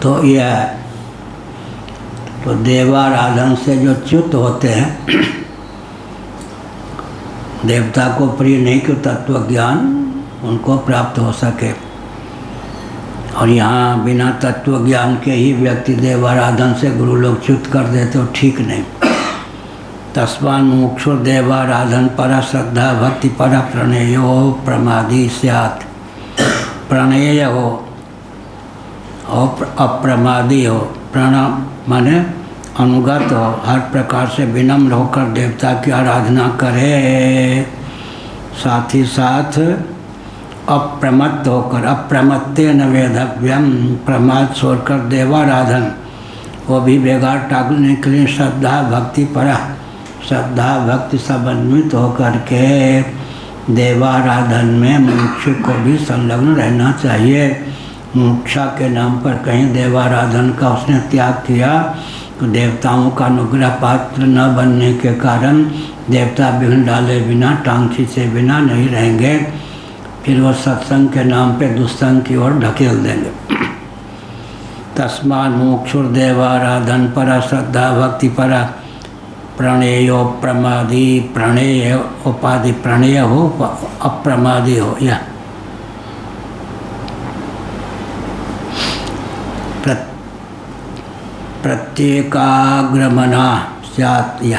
तो यह तो देवाराधन से जो च्युत होते हैं, देवता को प्रिय नहीं कि तत्वज्ञान उनको प्राप्त हो सके। और यहाँ बिना तत्वज्ञान के ही व्यक्ति देवाराधन से गुरु लोग च्युत कर देते तो ठीक नहीं। तस्मान् मुमुक्षुर् देवाराधन पर श्रद्धा भक्ति पर प्रणेयो प्रमादी स्यात्। प्रणेय हो और अप्रमादी हो। प्रणम माने अनुगत हो, हर प्रकार से विनम्र होकर देवता की आराधना करे। साथ ही साथ अप्रमत्त होकर, अप्रमत्तेन वेदव्यम, प्रमाद छोड़कर देवाराधन वो भी बेगार टालने के लिए श्रद्धा भक्ति पर, श्रद्धा भक्ति समन्वित होकर के देवाराधन में मुमुक्षु को भी संलग्न रहना चाहिए। मुमुक्षा के नाम पर कहीं देवाराधन का उसने त्याग किया तो देवताओं का अनुग्रह पात्र न बनने के कारण देवता विघ्न डाले बिना, टांग खींचे बिना नहीं रहेंगे। फिर वो सत्संग के नाम पे दुस्संग की ओर ढकेल देंगे। तस्मात् मुमुक्षुर् देवाराधन पर श्रद्धा भक्ति पर प्रणेयो प्रमादी। प्रणेय उपाधि प्रणेय हो, अप्रमादी हो। या प्रत्येकाग्रमना स्यात्। या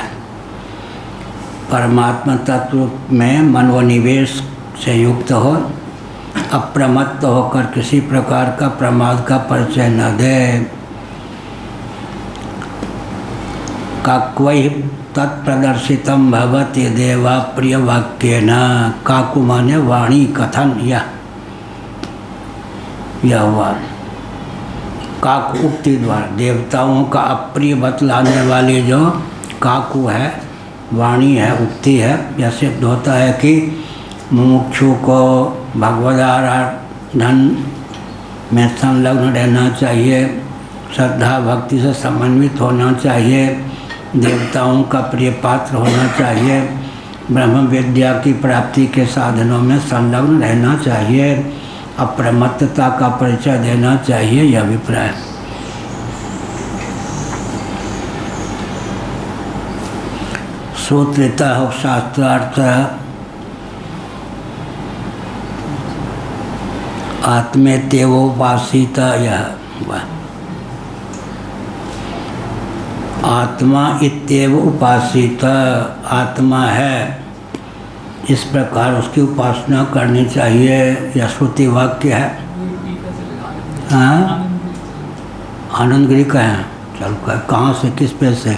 परमात्मा तत्व में मनोनिवेश से युक्त हो, अप्रमत्त होकर किसी प्रकार का प्रमाद का परिचय न दे। काक्वै तत्प्रदर्शितम भवति देवा प्रिय वाक्येन। काकु माने वाणी कथन। यह हुआ काकु उक्ति द्वारा देवताओं का अप्रिय बतलाने वाली जो काकु है, वाणी है, उक्ति है। यह सिद्ध होता है कि मुमुक्षु को भगवद आराधन में संलग्न रहना चाहिए, श्रद्धा भक्ति से समन्वित होना चाहिए, देवताओं का प्रिय पात्र होना चाहिए, ब्रह्म विद्या की प्राप्ति के साधनों में संलग्न रहना चाहिए, अप्रमत्तता का परिचय देना चाहिए। यह अभिप्राय। सूत्रितः शास्त्रार्थ आत्मेत्येवोपासित। यह आत्मा इत्येव उपासित, आत्मा है इस प्रकार उसकी उपासना करनी चाहिए। यह श्रुति वाक्य है। हाँ, आनंदगिरी का है। चलो कहाँ से, किस पे से?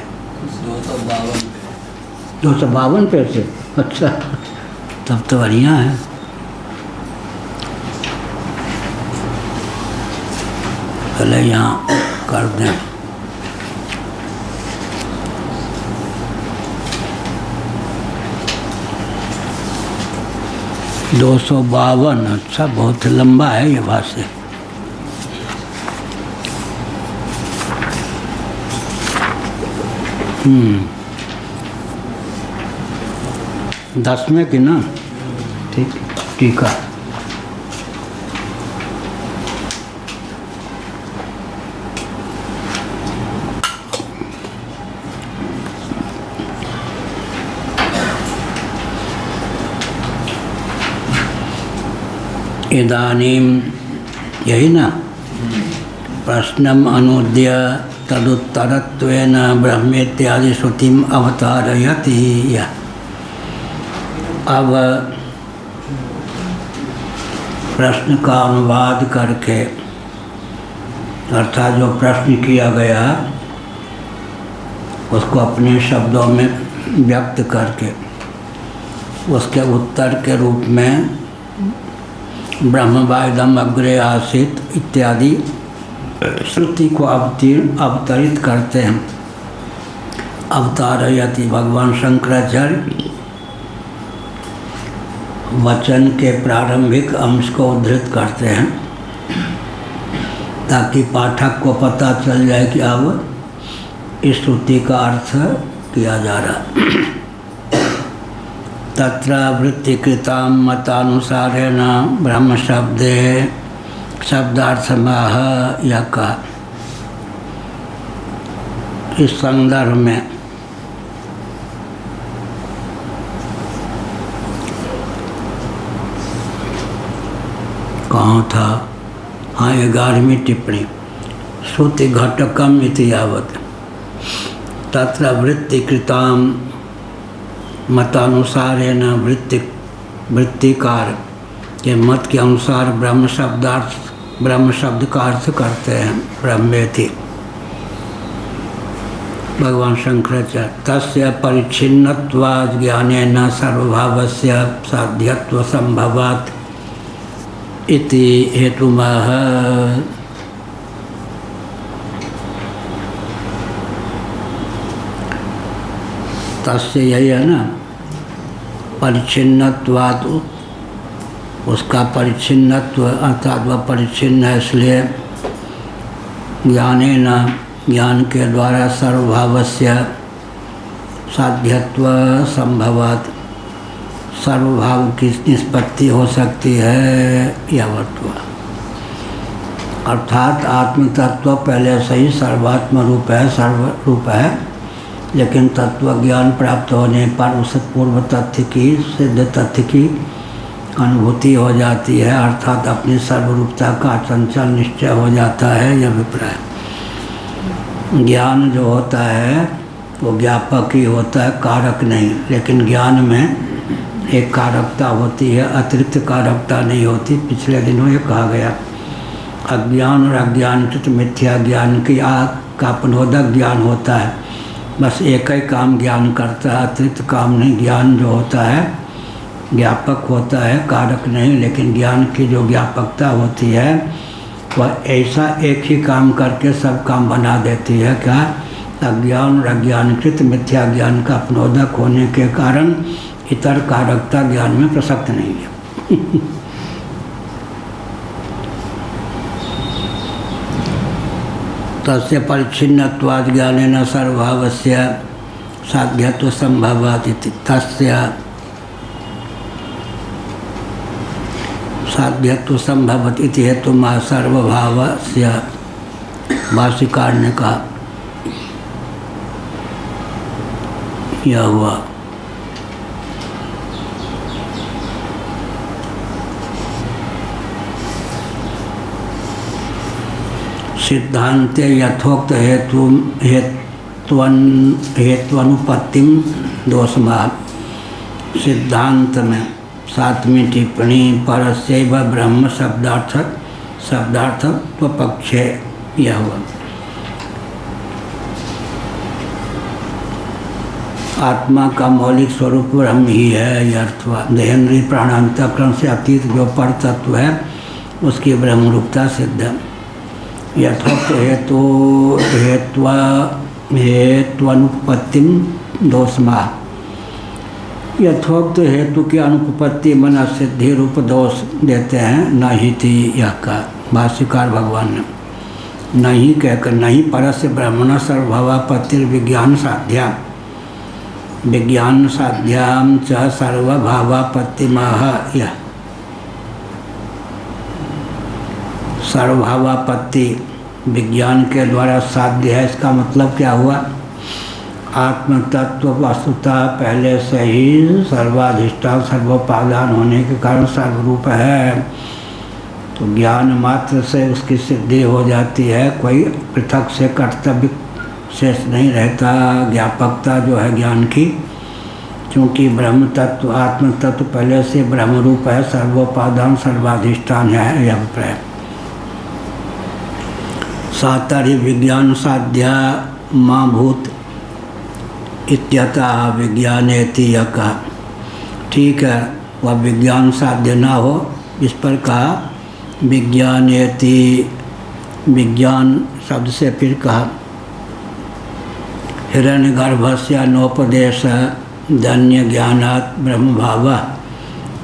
252 पे से। अच्छा, तब तो बढ़िया है। पहले यहाँ कर दें। दो 252। अच्छा, बहुत लंबा है ये भाष्य। दसवें की ना, ठीक, टीका। इदानीम, यही ना, प्रश्नम अनुद्य तदुत्तरत्वेन ब्रह्मेत्यादि श्रुतिम अवतारयति। अब प्रश्न का अनुवाद करके, अर्थात जो प्रश्न किया गया उसको अपने शब्दों में व्यक्त करके उसके उत्तर के रूप में ब्रह्मवाइदम अग्रे आसीत इत्यादि श्रुति को अवतरित करते हैं। अवतारयति भगवान शंकराचार्य वचन के प्रारंभिक अंश को उद्धृत करते हैं ताकि पाठक को पता चल जाए कि अब इस श्रुति का अर्थ किया जा रहा। तत्र वृत्तिकृतां मतानुसारेण ब्रह्म शब्दे शब्दार्थमाह यह कहा। इस संदर्भ में कहाँ था? हाँ, 11वीं टिप्पणी। श्रुति घटकम इति यावत् तत्र वृत्तिकृतां मतानुसारेण वृत्तिकार के मत के अनुसार ब्रह्म शब्द का अर्थ करते हैं ब्रह्मेति। भगवान शंकराचार्य तस्य परिच्छिन्नत्वात् ज्ञानेन सर्वभावस्य साध्यत्व संभवात् इति हेतुमः। तस्य यही है ना, परिच्छिन्नत्वात्, उसका परिच्छिन्नत्व अर्थात वह परिच्छिन्न है, इसलिए ज्ञानेन ज्ञान के द्वारा सर्वभावस्य साध्यत्व संभवात् सर्वभाव की निष्पत्ति हो सकती है यह वत्व। अर्थात आत्म तत्व पहले से ही सर्वात्म रूप है, सर्वरूप है, लेकिन तत्व ज्ञान प्राप्त होने पर उस पूर्व तथ्य की सिद्ध तथ्य की अनुभूति हो जाती है, अर्थात अपनी सर्वरूपता का चंचल निश्चय हो जाता है। यह अभिप्राय। ज्ञान जो होता है वो ज्ञापक ही होता है, कारक नहीं। लेकिन ज्ञान में एक कारकता होती है, अतिरिक्त कारकता नहीं होती। पिछले दिनों ये कहा गया, अज्ञान और अज्ञानकृत मिथ्या ज्ञान की का अपनोदक ज्ञान होता है, बस एक ही काम ज्ञान करता है, अतिरिक्त काम नहीं। ज्ञान जो होता है ज्ञापक होता है, कारक नहीं। लेकिन ज्ञान की जो ज्ञापकता होती है वह ऐसा एक ही काम करके सब काम बना देती है। क्या? अज्ञान और अज्ञानकृत मिथ्या ज्ञान का अपनोदक होने के कारण इतर कारकता ज्ञान में प्रसक्त नहीं है। तस्य परिच्छिन्नत्वात् ज्ञानेन सर्वभावस्य साध्यत्व संभवात् इति। तस्य साध्यत्व संभवत् इति हेतुमा सर्वभावस्य। भाष्यकार ने कहा यह हुआ। सिद्धांते यथोक्त हेत्वनुपत्तिम दोषमा। सिद्धांत में 7वीं टिप्पणी परस्यैव ब्रह्म शब्दार्थत्व पक्षे यह हुआ। आत्मा का मौलिक स्वरूप ब्रह्म ही है, यह अर्थ हुआ। देहेंद्रीय प्राणांतकरण से अतीत जो पर तत्व है उसकी ब्रह्म रूपता सिद्ध है। यथोक्त हेत्वनुपत्तिम दोषमा। यथोक्त हेतु की अनुपपत्ति मन सिद्धि रूप दोष देते हैं। नहीं थी यह का भाष्यकार भगवान ने नहीं कहकर, नहीं परस्य ब्रह्मण सर्वभावापत्तिर विज्ञान साध्या विज्ञान साध्याम च सर्वभावापत्तिमः। यह सर्वभावापत्ति विज्ञान के द्वारा साध्य है। इसका मतलब क्या हुआ? आत्म तत्व वस्तुतः पहले से ही सर्वाधिष्ठान सर्वोपादान होने के कारण सर्वरूप है, तो ज्ञान मात्र से उसकी सिद्धि हो जाती है। कोई पृथक से कर्तव्य शेष नहीं रहता। ज्ञापकता जो है ज्ञान की, क्योंकि ब्रह्म तत्व आत्म तत्व पहले से ब्रह्म रूप है, सर्वोपादान सर्वाधिष्ठान है। यह अभिप्राय। सातर्य विज्ञान साध्या माँ भूत इत्यतः विज्ञानेति यह कहा। ठीक है, वह विज्ञान साध्य ना हो इस पर कहा विज्ञानेति। विज्ञान शब्द से फिर कहा हिरण्यगर्भस्य नोपदेश धन्य ज्ञानात् ब्रह्म भाव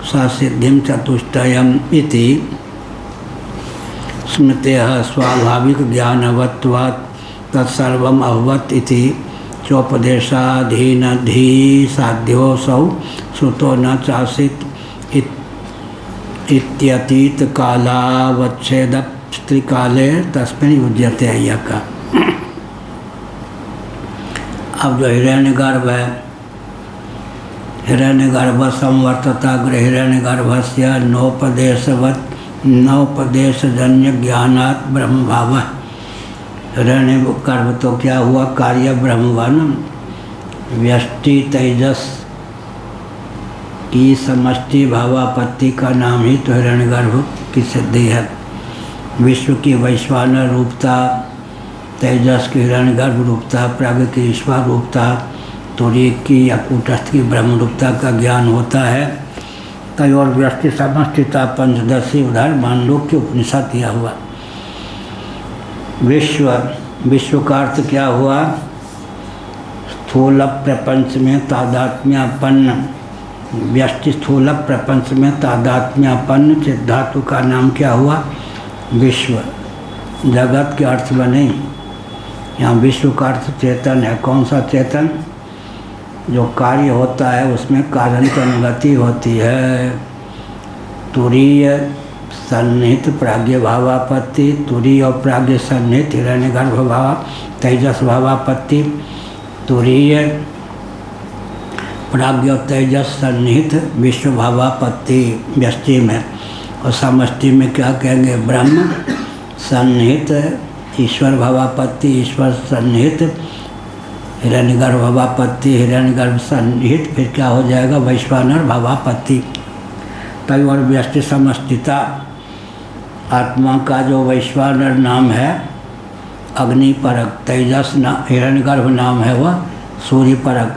ससिद्धिं चतुष्टयम् इति स्मृतेः स्वाभाविक ज्ञानवत्वात् तत्सर्वम् अभवत् इति चोपदेशाधीनधी साध्योऽसौ श्रुतो न चासीत् इत्यतीत कालावच्छेदस्त्रिकाले तस्मिन् युज्यते यह का। अब जो हिरण्यगर्भ है, हिरण्यगर्भ संवर्तताग्र हिरण्यगर्भस्य नोपदेशजन्य ज्ञानात् ब्रह्म भाव। हिरण्यगर्भ तो क्या हुआ, कार्य ब्रह्मवन व्यष्टि तेजस की समष्टि भावापत्ति का नाम ही तो हिरण्यगर्भ की सिद्धि है। विश्व की वैश्वानर रूपता, तेजस की हिरण्यगर्भ रूपता, प्राग की ईश्वर रूपता, तुरीय की या कूटस्थ की ब्रह्म रूपता का ज्ञान होता है। तय और व्यष्टि समष्टिता पंचदशी उधर मांडूक्य उपनिषद दिया हुआ। विश्व का अर्थ क्या हुआ, स्थूल प्रपंच में तादात्म्यापन्न। व्यष्टि स्थूल प्रपंच में तादात्म्यापन्न चित धातु का नाम क्या हुआ, विश्व। जगत के अर्थ बने, यहाँ विश्व का अर्थ चेतन है। कौन सा चेतन, जो कार्य होता है उसमें कारण की अनुगति होती है। तुरीय सन्निहित प्राज्ञ भावापत्ति, तुरीय और प्राज्ञ सन्निहित हिरण्यगर्भ भाव तेजस भावापत्ति, तुरीय प्राज्ञ और तेजस सन्निहित विश्व भावापत्ति व्यष्टि में। और समष्टि में क्या कहेंगे, ब्रह्म सन्निहित ईश्वर भावापत्ति, ईश्वर सन्निहित हिरण्यगर्भ भावापत्ति, हिरण्यगर्भ सन्निहित फिर क्या हो जाएगा, वैश्वानर भावापत्ति। तय और व्यष्टि समष्टिता, आत्मा का जो वैश्वानर नाम है अग्नि परक, तेजस हिरण्यगर्भ नाम है वह सूर्य परक,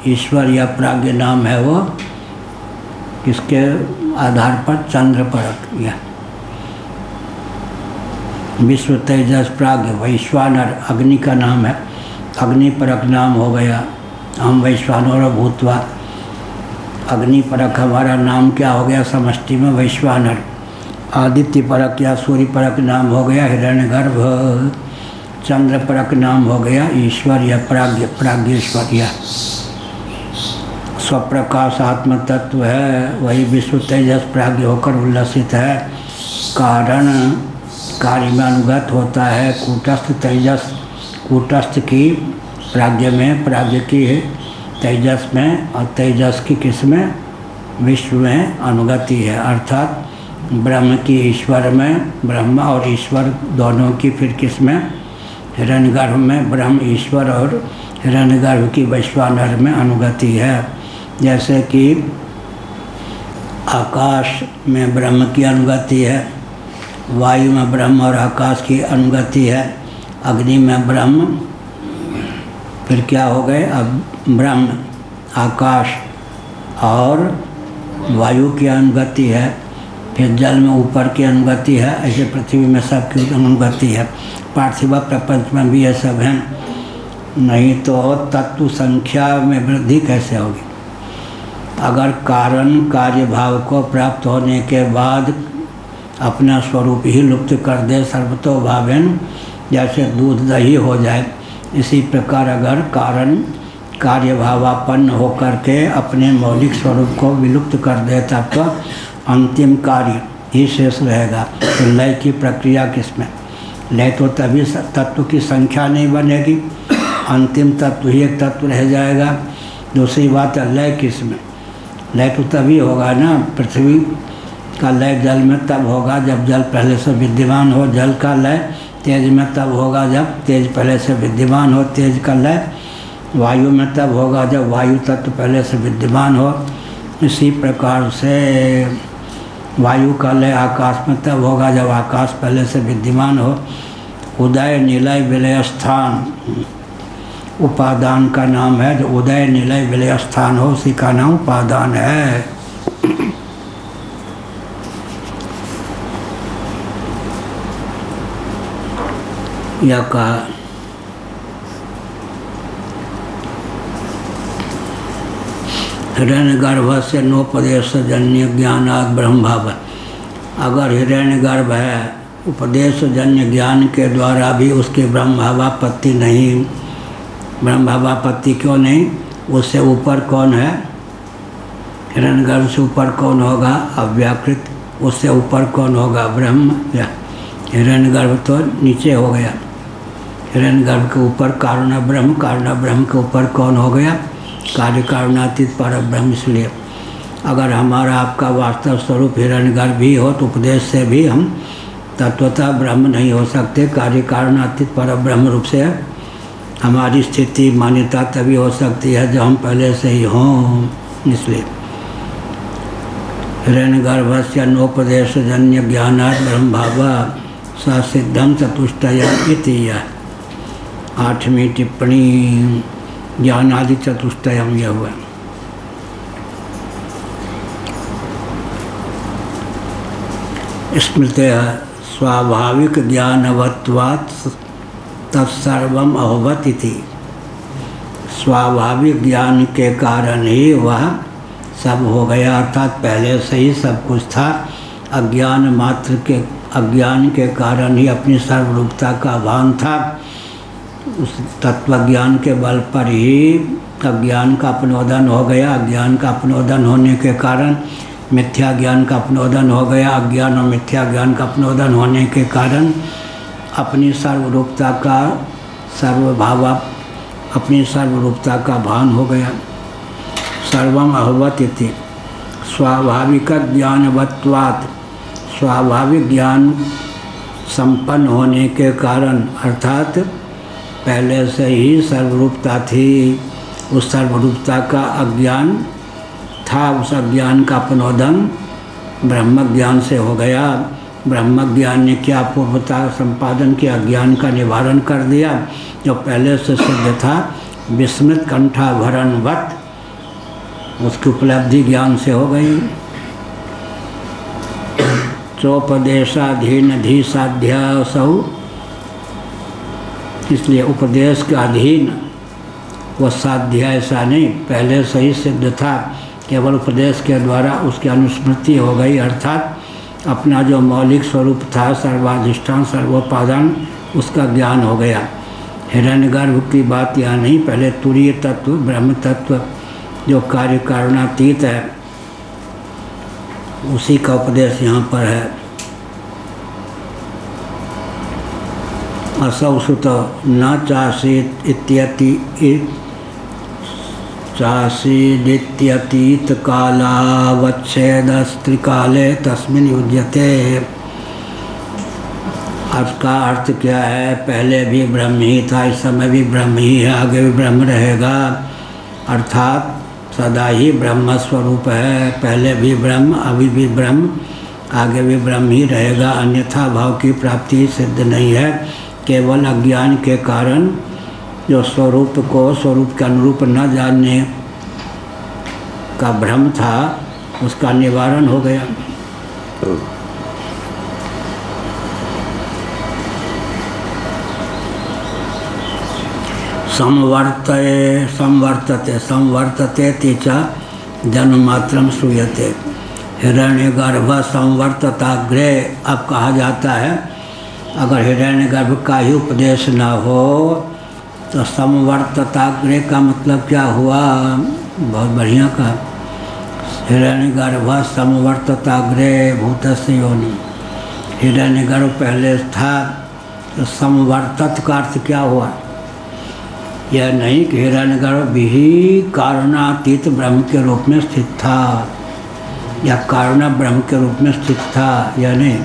ईश्वर या प्राज्ञ नाम है वो किसके आधार पर, चंद्र परक। यह विश्व तेजस प्राज्ञ वैश्वानर अग्नि का नाम है, अग्नि परक नाम हो गया। हम वैश्वानर भूतवा, अग्नि परक हमारा नाम क्या हो गया समष्टि में वैश्वानर। आदित्य परक या सूर्य परक नाम हो गया हिरण्यगर्भ। चंद्र परक नाम हो गया ईश्वर या प्राज्ञेश्वर। या स्वप्रकाश आत्म तत्व है, वही विश्व तेजस प्राज्ञ होकर उल्लसित है। कारण कार्य में अनुगत होता है। कूटस्थ तेजस, कूटस्थ की प्राज्ञ में, प्राज्ञ की तेजस में, और तेजस की किस में, विश्व में अनुगति है। अर्थात ब्रह्म की ईश्वर में, ब्रह्म और ईश्वर दोनों की फिर किस में, हिरण्यगर्भ में ब्रह्म ईश्वर और हिरण्यगर्भ की वैश्वानर में अनुगति है। जैसे कि आकाश में ब्रह्म की अनुगति है, वायु में ब्रह्म और आकाश की अनुगति है, अग्नि में ब्रह्म, फिर क्या हो गए, अब ब्रह्म, आकाश और वायु की अनुगति है, फिर जल में ऊपर की अनुगति है, ऐसे पृथ्वी में सबकी अनुगति है। पार्थिव प्रपंच में भी ये सब हैं, नहीं तो तत्व संख्या में वृद्धि कैसे होगी। अगर कारण कार्य भाव को प्राप्त होने के बाद अपना स्वरूप ही लुप्त कर दे सर्वतो भावेन, जैसे दूध दही हो जाए, इसी प्रकार अगर कारण कार्य भावापन्न होकर के अपने मौलिक स्वरूप को विलुप्त कर दे तब तो अंतिम कार्य ही शेष रहेगा। तो लय की प्रक्रिया किसमें, लय तो तभी तत्व की संख्या नहीं बनेगी, अंतिम तत्व ही एक तत्व रह जाएगा। दूसरी बात है लय किसमें, लय तो तभी होगा ना, पृथ्वी का लय जल में तब होगा जब जल पहले से विद्यमान हो, जल का लय तेज में तब होगा जब तेज पहले से विद्यमान हो, तेज का लय वायु में तब होगा जब वायु तत्व पहले से विद्यमान हो। इसी प्रकार से वायु का लय आकाश में तब होगा जब आकाश पहले से विद्यमान हो। उदय निलय विलय स्थान, उपादान का नाम है। जो उदय निलय विलय स्थान हो उसी का नाम उपादान है। यह कहा हिरण्यगर्भ से नोपदेश जन्य ज्ञानात् ब्रह्मभाव। अगर हिरण्यगर्भ है, उपदेश जन्य ज्ञान के द्वारा भी उसकी ब्रह्मभावापत्ति नहीं। ब्रह्मभावापत्ति क्यों नहीं? उससे ऊपर कौन है? हिरण्यगर्भ से ऊपर कौन होगा? अव्याकृत। उससे ऊपर कौन होगा? ब्रह्म। या हिरण्यगर्भ तो नीचे हो गया। हिरण्यगर्भ के ऊपर कारण ब्रह्म, कारण ब्रह्म के ऊपर कौन हो गया? कार्य कारणातीत पर ब्रह्म। इसलिए अगर हमारा आपका वास्तव स्वरूप हिरण्यगर्भ ही हो तो उपदेश से भी हम तत्वतः ब्रह्म नहीं हो सकते। कार्य कारणातीत पर ब्रह्म रूप से हमारी स्थिति मान्यता तभी हो सकती है जब हम पहले से ही हों। इसलिए हिरण्यगर्भ से नोपदेश जन्य ज्ञानात् ब्रह्मभाव ससिद्धम चतुष्टय इति। यह 8वीं टिप्पणी ज्ञानादि चतुष्टयम यह हुआ। स्मृते स्वाभाविक ज्ञानवत्वात् तत्सर्वम अभवत् इति। स्वाभाविक ज्ञान के कारण ही वह सब हो गया, अर्थात पहले से ही सब कुछ था। अज्ञान मात्र के अज्ञान के कारण ही अपनी सर्वरूपता का भान था। उस तत्वज्ञान के बल पर ही अज्ञान का अपनोदन हो गया। अज्ञान का अपनोदन होने के कारण मिथ्या ज्ञान का अपनोदन हो गया। अज्ञान और मिथ्या ज्ञान का अपनोदन होने के कारण अपनी सर्वरूपता का अपनी सर्वरूपता का भान हो गया। सर्वम अभवत् इति। स्वाभाविक ज्ञानवत्वात्, स्वाभाविक ज्ञान संपन्न होने के कारण, अर्थात पहले से ही सर्वरूपता थी। उस सर्वरूपता का अज्ञान था, उस अज्ञान का अपनोदन ब्रह्म ज्ञान से हो गया। ब्रह्म ज्ञान ने क्या पूर्वता संपादन किया? अज्ञान का निवारण कर दिया। जो पहले से सिद्ध था विस्मृत कंठाभरणवत्, उसकी उपलब्धि ज्ञान से हो गई। चोपदेशाधीन धी साध्यासौ, इसलिए उपदेश के अधीन वह साध्य ऐसा नहीं, पहले से ही सिद्ध था। केवल उपदेश के द्वारा उसकी अनुस्मृति हो गई, अर्थात अपना जो मौलिक स्वरूप था सर्वाधिष्ठान सर्वोपादान, उसका ज्ञान हो गया। हिरण्यगर्भ की बात यहाँ नहीं, पहले तुरीय तत्व ब्रह्म तत्व जो कार्य कारणातीत है उसी का उपदेश यहाँ पर है। असौ सुत न चासीत इत्यति चासीदित्यतीत कालावच्छेदस्त्रिकाले तस्मिन् युज्यते। इसका अर्थ क्या है? पहले भी ब्रह्म ही था, इस समय भी ब्रह्म ही है, आगे भी ब्रह्म रहेगा। अर्थात सदा ही ब्रह्म स्वरूप है। पहले भी ब्रह्म, अभी भी ब्रह्म, आगे भी ब्रह्म ही रहेगा। अन्यथा भाव की प्राप्ति सिद्ध नहीं है। केवल अज्ञान के कारण जो स्वरूप को स्वरूप के अनुरूप न जानने का भ्रम था उसका निवारण हो गया। संवर्तते तीचा जन्ममात्रम श्रूयते। हिरण्यगर्भ संवर्तताग्रे, अब कहा जाता है अगर हिरण्यगर्भ का ही उपदेश न हो तो संवर्तताग्रे का मतलब क्या हुआ? बहुत बढ़िया कहा। हिरण्यगर्भ संवर्तताग्रे भूतस्य योनि। हिरण्यगर्भ पहले था तो संवर्तत का अर्थ क्या हुआ? यह नहीं कि हिरण्यगर्भ भी कारणातीत ब्रह्म के रूप में स्थित था या कारण ब्रह्म के रूप में स्थित था, यह नहीं।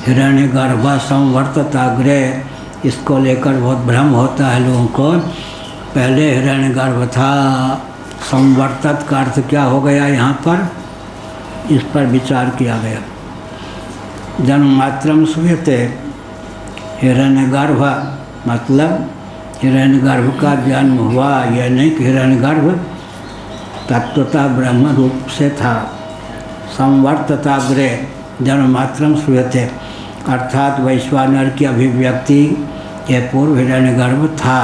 हिरण्यगर्भ संवर्तताग्रे, इसको लेकर बहुत भ्रम होता है लोगों को। पहले हिरण्यगर्भ था, संवर्तत का अर्थ क्या हो गया यहाँ पर? इस पर विचार किया गया। जन्ममात्रम श्रूयते, हिरण्यगर्भ मतलब हिरण्यगर्भ का जन्म हुआ, यह नहीं कि हिरण्यगर्भ तत्वता ब्रह्म रूप से था। संवर्तताग्रे जन्ममात्रम श्रूयते, अर्थात वैश्वानर की अभिव्यक्ति के पूर्व हिरण्यगर्भ था।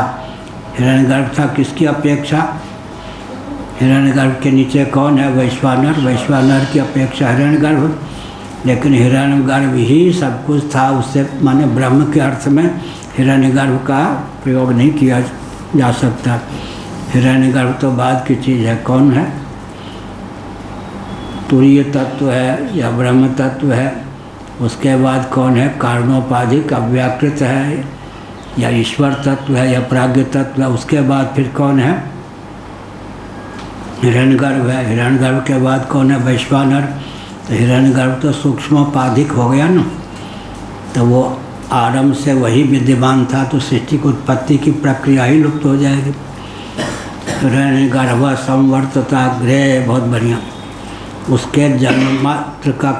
हिरण्यगर्भ था किसकी अपेक्षा? हिरण्यगर्भ के नीचे कौन है? वैश्वानर। वैश्वानर की अपेक्षा हिरण्यगर्भ, लेकिन हिरण्यगर्भ ही सब कुछ था। उससे माने ब्रह्म के अर्थ में हिरण्यगर्भ का प्रयोग नहीं किया जा सकता। हिरण्यगर्भ तो बाद की चीज़ है। कौन है? तुरीय तत्व है या ब्रह्म तत्व है। उसके बाद कौन है? कारणोपाधिक अव्याकृत है या ईश्वर तत्व है या प्राज्ञ तत्व है। उसके बाद फिर कौन है? हिरण्यगर्भ है। हिरण्यगर्भ के बाद कौन है? वैश्वानर। तो हिरण्यगर्भ तो सूक्ष्मोपाधिक हो गया ना, तो वो आरंभ से वही विद्यमान था, तो सृष्टि की उत्पत्ति की प्रक्रिया ही लुप्त हो जाएगी। हिरण्यगर्भ संवर्तता गृह, बहुत बढ़िया। उसके जन्म मात्र का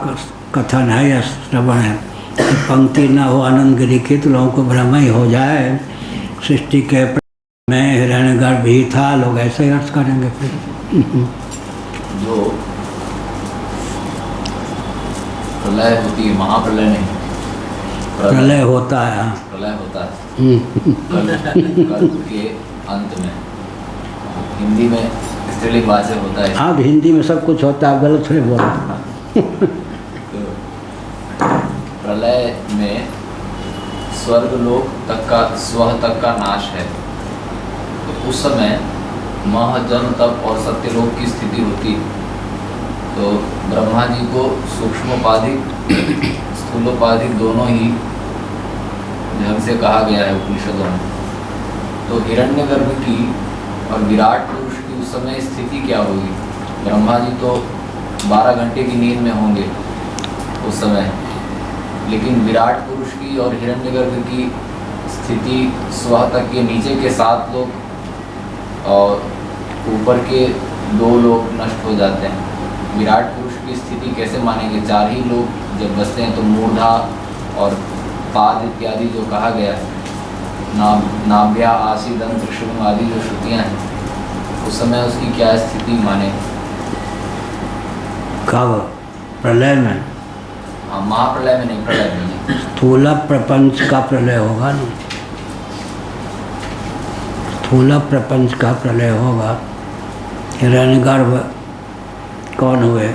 कथन है या श्रवण है। पंक्ति न हो आनंद गिरी की तो लोगों को भ्रम ही हो जाए। सृष्टि के में हिरण्यगर्भ ही था, लोग ऐसे ही अर्थ करेंगे। फिर जो प्रलय होती है, महाप्रलय नहीं, प्रलय होता है। प्रलय होता है कल्प के अंत में। हिंदी में स्त्रीलिंग से होता है। हाँ, हिंदी में सब कुछ होता है, गलत थोड़ी बोल। तो प्रलय में स्वर्गलोक तक का, स्व तक का नाश है। तो उस समय मह, जन, तप और सत्यलोक की स्थिति होती है। तो ब्रह्मा जी को सूक्ष्मोपाधिक स्थूलोपाधिक दोनों ही ढंग से कहा गया है उपनिषदों में। तो हिरण्यगर्भ की और विराट पुरुष की उस समय स्थिति क्या होगी? ब्रह्मा जी तो 12 घंटे की नींद में होंगे उस समय, लेकिन विराट पुरुष की और हिरण्यगर्भ की स्थिति स्व तक के नीचे के 7 लोक और ऊपर के 2 लोक नष्ट हो जाते हैं। विराट पुरुष की स्थिति कैसे मानेंगे? 4 ही लोग जब बसते हैं, तो मूर्धा और पाद इत्यादि जो कहा गया है, नाभ्या, आसी, दंत, शुभ आदि जो श्रुतियाँ हैं, उस समय उसकी क्या स्थिति माने? कब? प्रलय में? हाँ, महाप्रलय में नहीं, प्रलय में। स्थूल प्रपंच का प्रलय होगा ना, स्थूल प्रपंच का प्रलय होगा। हिरण्यगर्भ कौन हुए?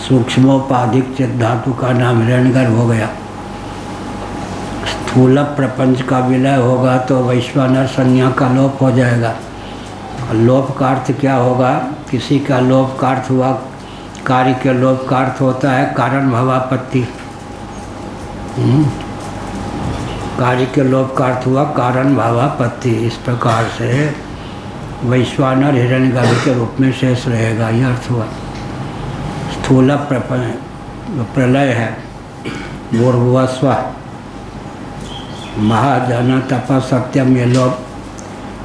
सूक्ष्मोपाधिक चित धातु का नाम हिरण्यगर्भ हो गया। स्थूल प्रपंच का विलय होगा तो वैश्वानर संज्ञा का लोप हो जाएगा। लोप का अर्थ क्या होगा? किसी का लोप का अर्थ हुआ, कार्य के लोप का अर्थ होता है कारण भावापत्ति। कार्य के लोप का अर्थ हुआ कारण भावापत्ति। इस प्रकार से वैश्वानर हिरण्यगर्भ के रूप में शेष रहेगा, यह अर्थ हुआ। स्थूल प्रलय है। भूर्भुवस्व महाजन तप सत्यम, ये लोग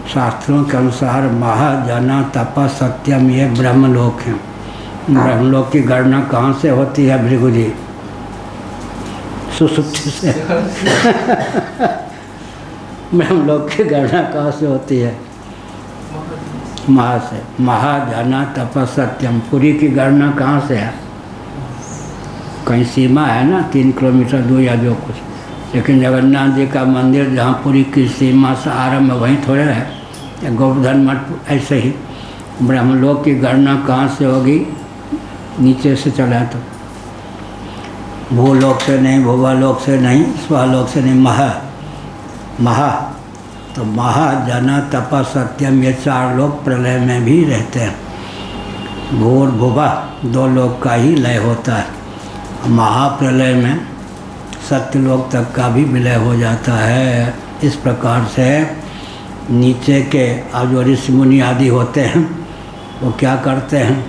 शास्त्रों के अनुसार महाजन तप सत्यम ये ब्रह्मलोक हैं। ब्रह्मलोक की गणना कहाँ से होती है भृगु जी? सुसुप्ति से। ब्रह्मलोक की गणना कहाँ से होती है? महा से। महाजन तप सत्यम, पुरी की गणना कहाँ से है? कहीं सीमा है ना, 3 किलोमीटर दूर या जो कुछ, लेकिन जगन्नाथ जी का मंदिर जहाँ पुरी की सीमा से आरंभ वहीं थोड़े है, या गोवर्धन मठ ऐसे ही। ब्रह्मलोक की गणना कहाँ से होगी? नीचे से चला तो भूलोक से नहीं, भुवलोक से नहीं, स्वलोक से नहीं, महा तो महाजन तप सत्यम ये 4 लोग प्रलय में भी रहते हैं। भूर भुवा 2 लोक का ही लय होता है। महाप्रलय में सत्यलोक तक का भी विलय हो जाता है। इस प्रकार से नीचे के अब जो ऋषि मुनि आदि होते हैं वो क्या करते हैं?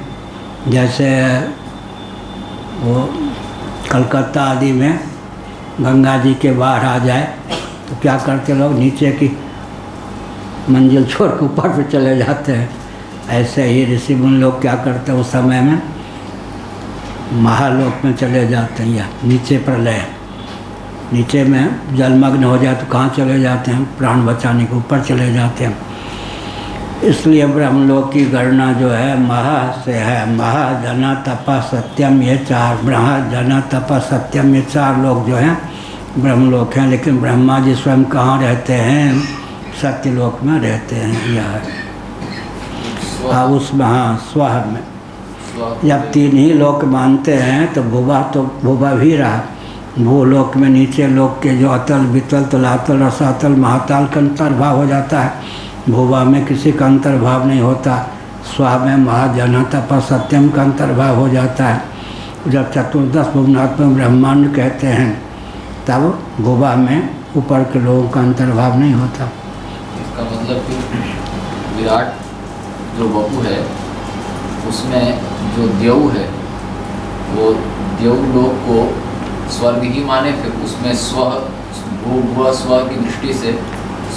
जैसे वो कलकत्ता आदि में गंगा जी के बाहर आ जाए तो क्या करते लोग? नीचे की मंजिल छोड़ के ऊपर पे चले जाते हैं। ऐसे ही ऋषि मुनि लोग क्या करते हैं? उस समय में महालोक में चले जाते हैं या नीचे प्रलय। नीचे में जलमग्न हो जाए तो कहाँ चले जाते हैं, प्राण बचाने के ऊपर चले जाते हैं। इसलिए ब्रह्मलोक की गणना जो है महा से है। महा जना तपा सत्यम, ये चार ब्रह्मा जना तपा सत्यम, ये चार लोग जो हैं ब्रह्मलोक हैं। लेकिन ब्रह्मा जी स्वयं कहाँ रहते हैं? सत्यलोक में रहते हैं। यह है उसमें, हाँ, स्वह में। जब तीन ही लोक मानते हैं तो भुवा तो भुवा भी रहा। भूलोक में नीचे लोक के जो अतल वितल तलातल रसातल महाताल का अंतर्भाव हो जाता है। भुवा में किसी का अंतर्भाव नहीं होता। स्वा में महाजना तपा सत्यम का अंतर्भाव हो जाता है। जब चतुर्दश भुवनात्मक ब्रह्मांड कहते हैं तब भुवा में ऊपर के लोगों का अंतर्भाव नहीं होता। इसका मतलब कि विराट जो वपु है उसमें जो देव है वो देव लोक को स्वर्ग ही माने, फिर उसमें स्व की दृष्टि से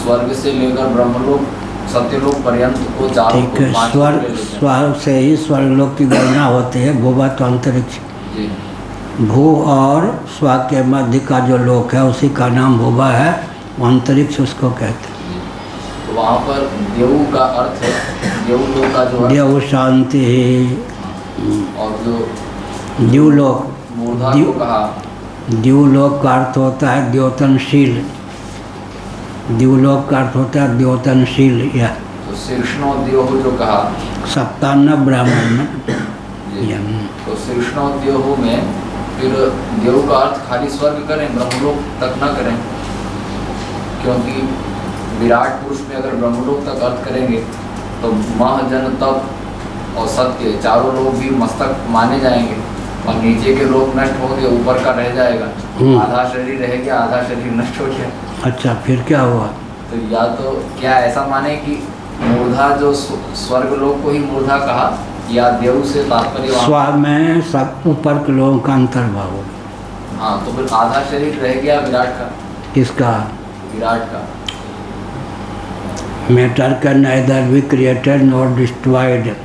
स्वर्ग से लेकर ब्रह्मलोक सत्यलोक पर्यंत को चारों ठीक है। स्वर्ग से ही स्वर्गलोक की गणना होती है। भुवा तो अंतरिक्ष, भू और स्व के मध्य का जो लोक है उसी का नाम भुवा है, अंतरिक्ष उसको कहते हैं। तो वहाँ पर देव का अर्थ है, देवलोक का जो देव शांति और जो द्युलोक, मूर्धा को कहा, द्युलोक का अर्थ होता है द्योतनशील। द्युलोक का अर्थ होता है द्योतनशील। यह तो शीर्षणो देव जो कहा सप्तान्न ब्राह्मण में, तो शीर्षणो देव में फिर देव का अर्थ खाली स्वर्ग करें, ब्रह्मलोक तक न करें, क्योंकि विराट पुरुष में अगर ब्रह्मलोक तक अर्थ करेंगे तो मह जन तप और सत्य चारों लोग भी मस्तक माने जाएंगे और नीचे के लोग नष्ट हो गए, ऊपर का रह जाएगा। आधा शरीर रह गया, आधा शरीर नष्ट हो गया। अच्छा, फिर क्या हुआ? तो या तो क्या ऐसा माने कि मूर्धा जो स्वर्ग लोक को ही मूर्धा कहा, या देव से तात्पर्य स्व में सब ऊपर के लोगों का अंतर्भाव हो गया। हाँ, तो फिर आधा शरीर रह गया विराट का। किसका? विराट का। Matter can neither be created not destroyed.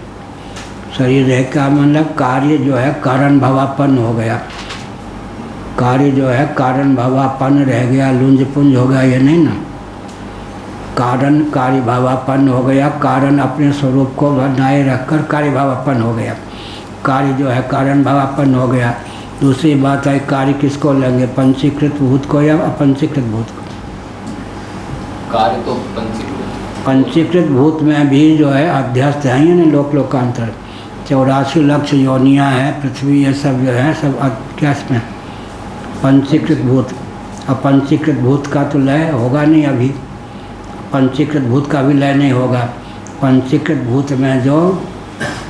शरीर है का मतलब कार्य जो है कारण भावापन्न हो गया। कार्य जो है कारण भावापन्न रह गया, लुंज पुंज हो गया, ये नहीं ना। कारण कार्य भावापन्न हो गया, कारण अपने स्वरूप को बनाए रखकर कार्य भावापन्न हो गया। कार्य जो है कारण भावापन्न हो गया। दूसरी बात है कार्य किसको लेंगे, पंचीकृत भूत को या अपंचीकृत भूत को? कार्य तो पंचीकृत भूत में भी जो है अध्यास है ही ना, लोक लोकांतर 84 लाख योनियाँ हैं, पृथ्वी, ये सब जो है सब अध्यास में पंचीकृत भूत। अपंचीकृत भूत का तो लय होगा नहीं अभी, पंचीकृत भूत का भी लय नहीं होगा। पंचीकृत भूत में जो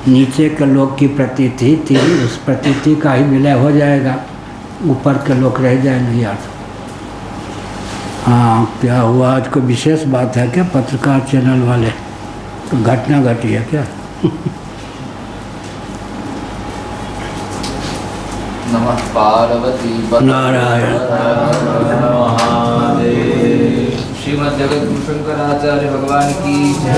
नीचे के लोक की प्रतीति थी उस प्रतीति का ही विलय हो जाएगा, ऊपर के लोग रह जाएंगे। यार हाँ, क्या हुआ आज? कोई विशेष बात है क्या? पत्रकार चैनल वाले तो घटना घटी है क्या? नमः पार्वती नारायण महादेव। श्रीमद् जगत गुरु शंकराचार्य भगवान की जय।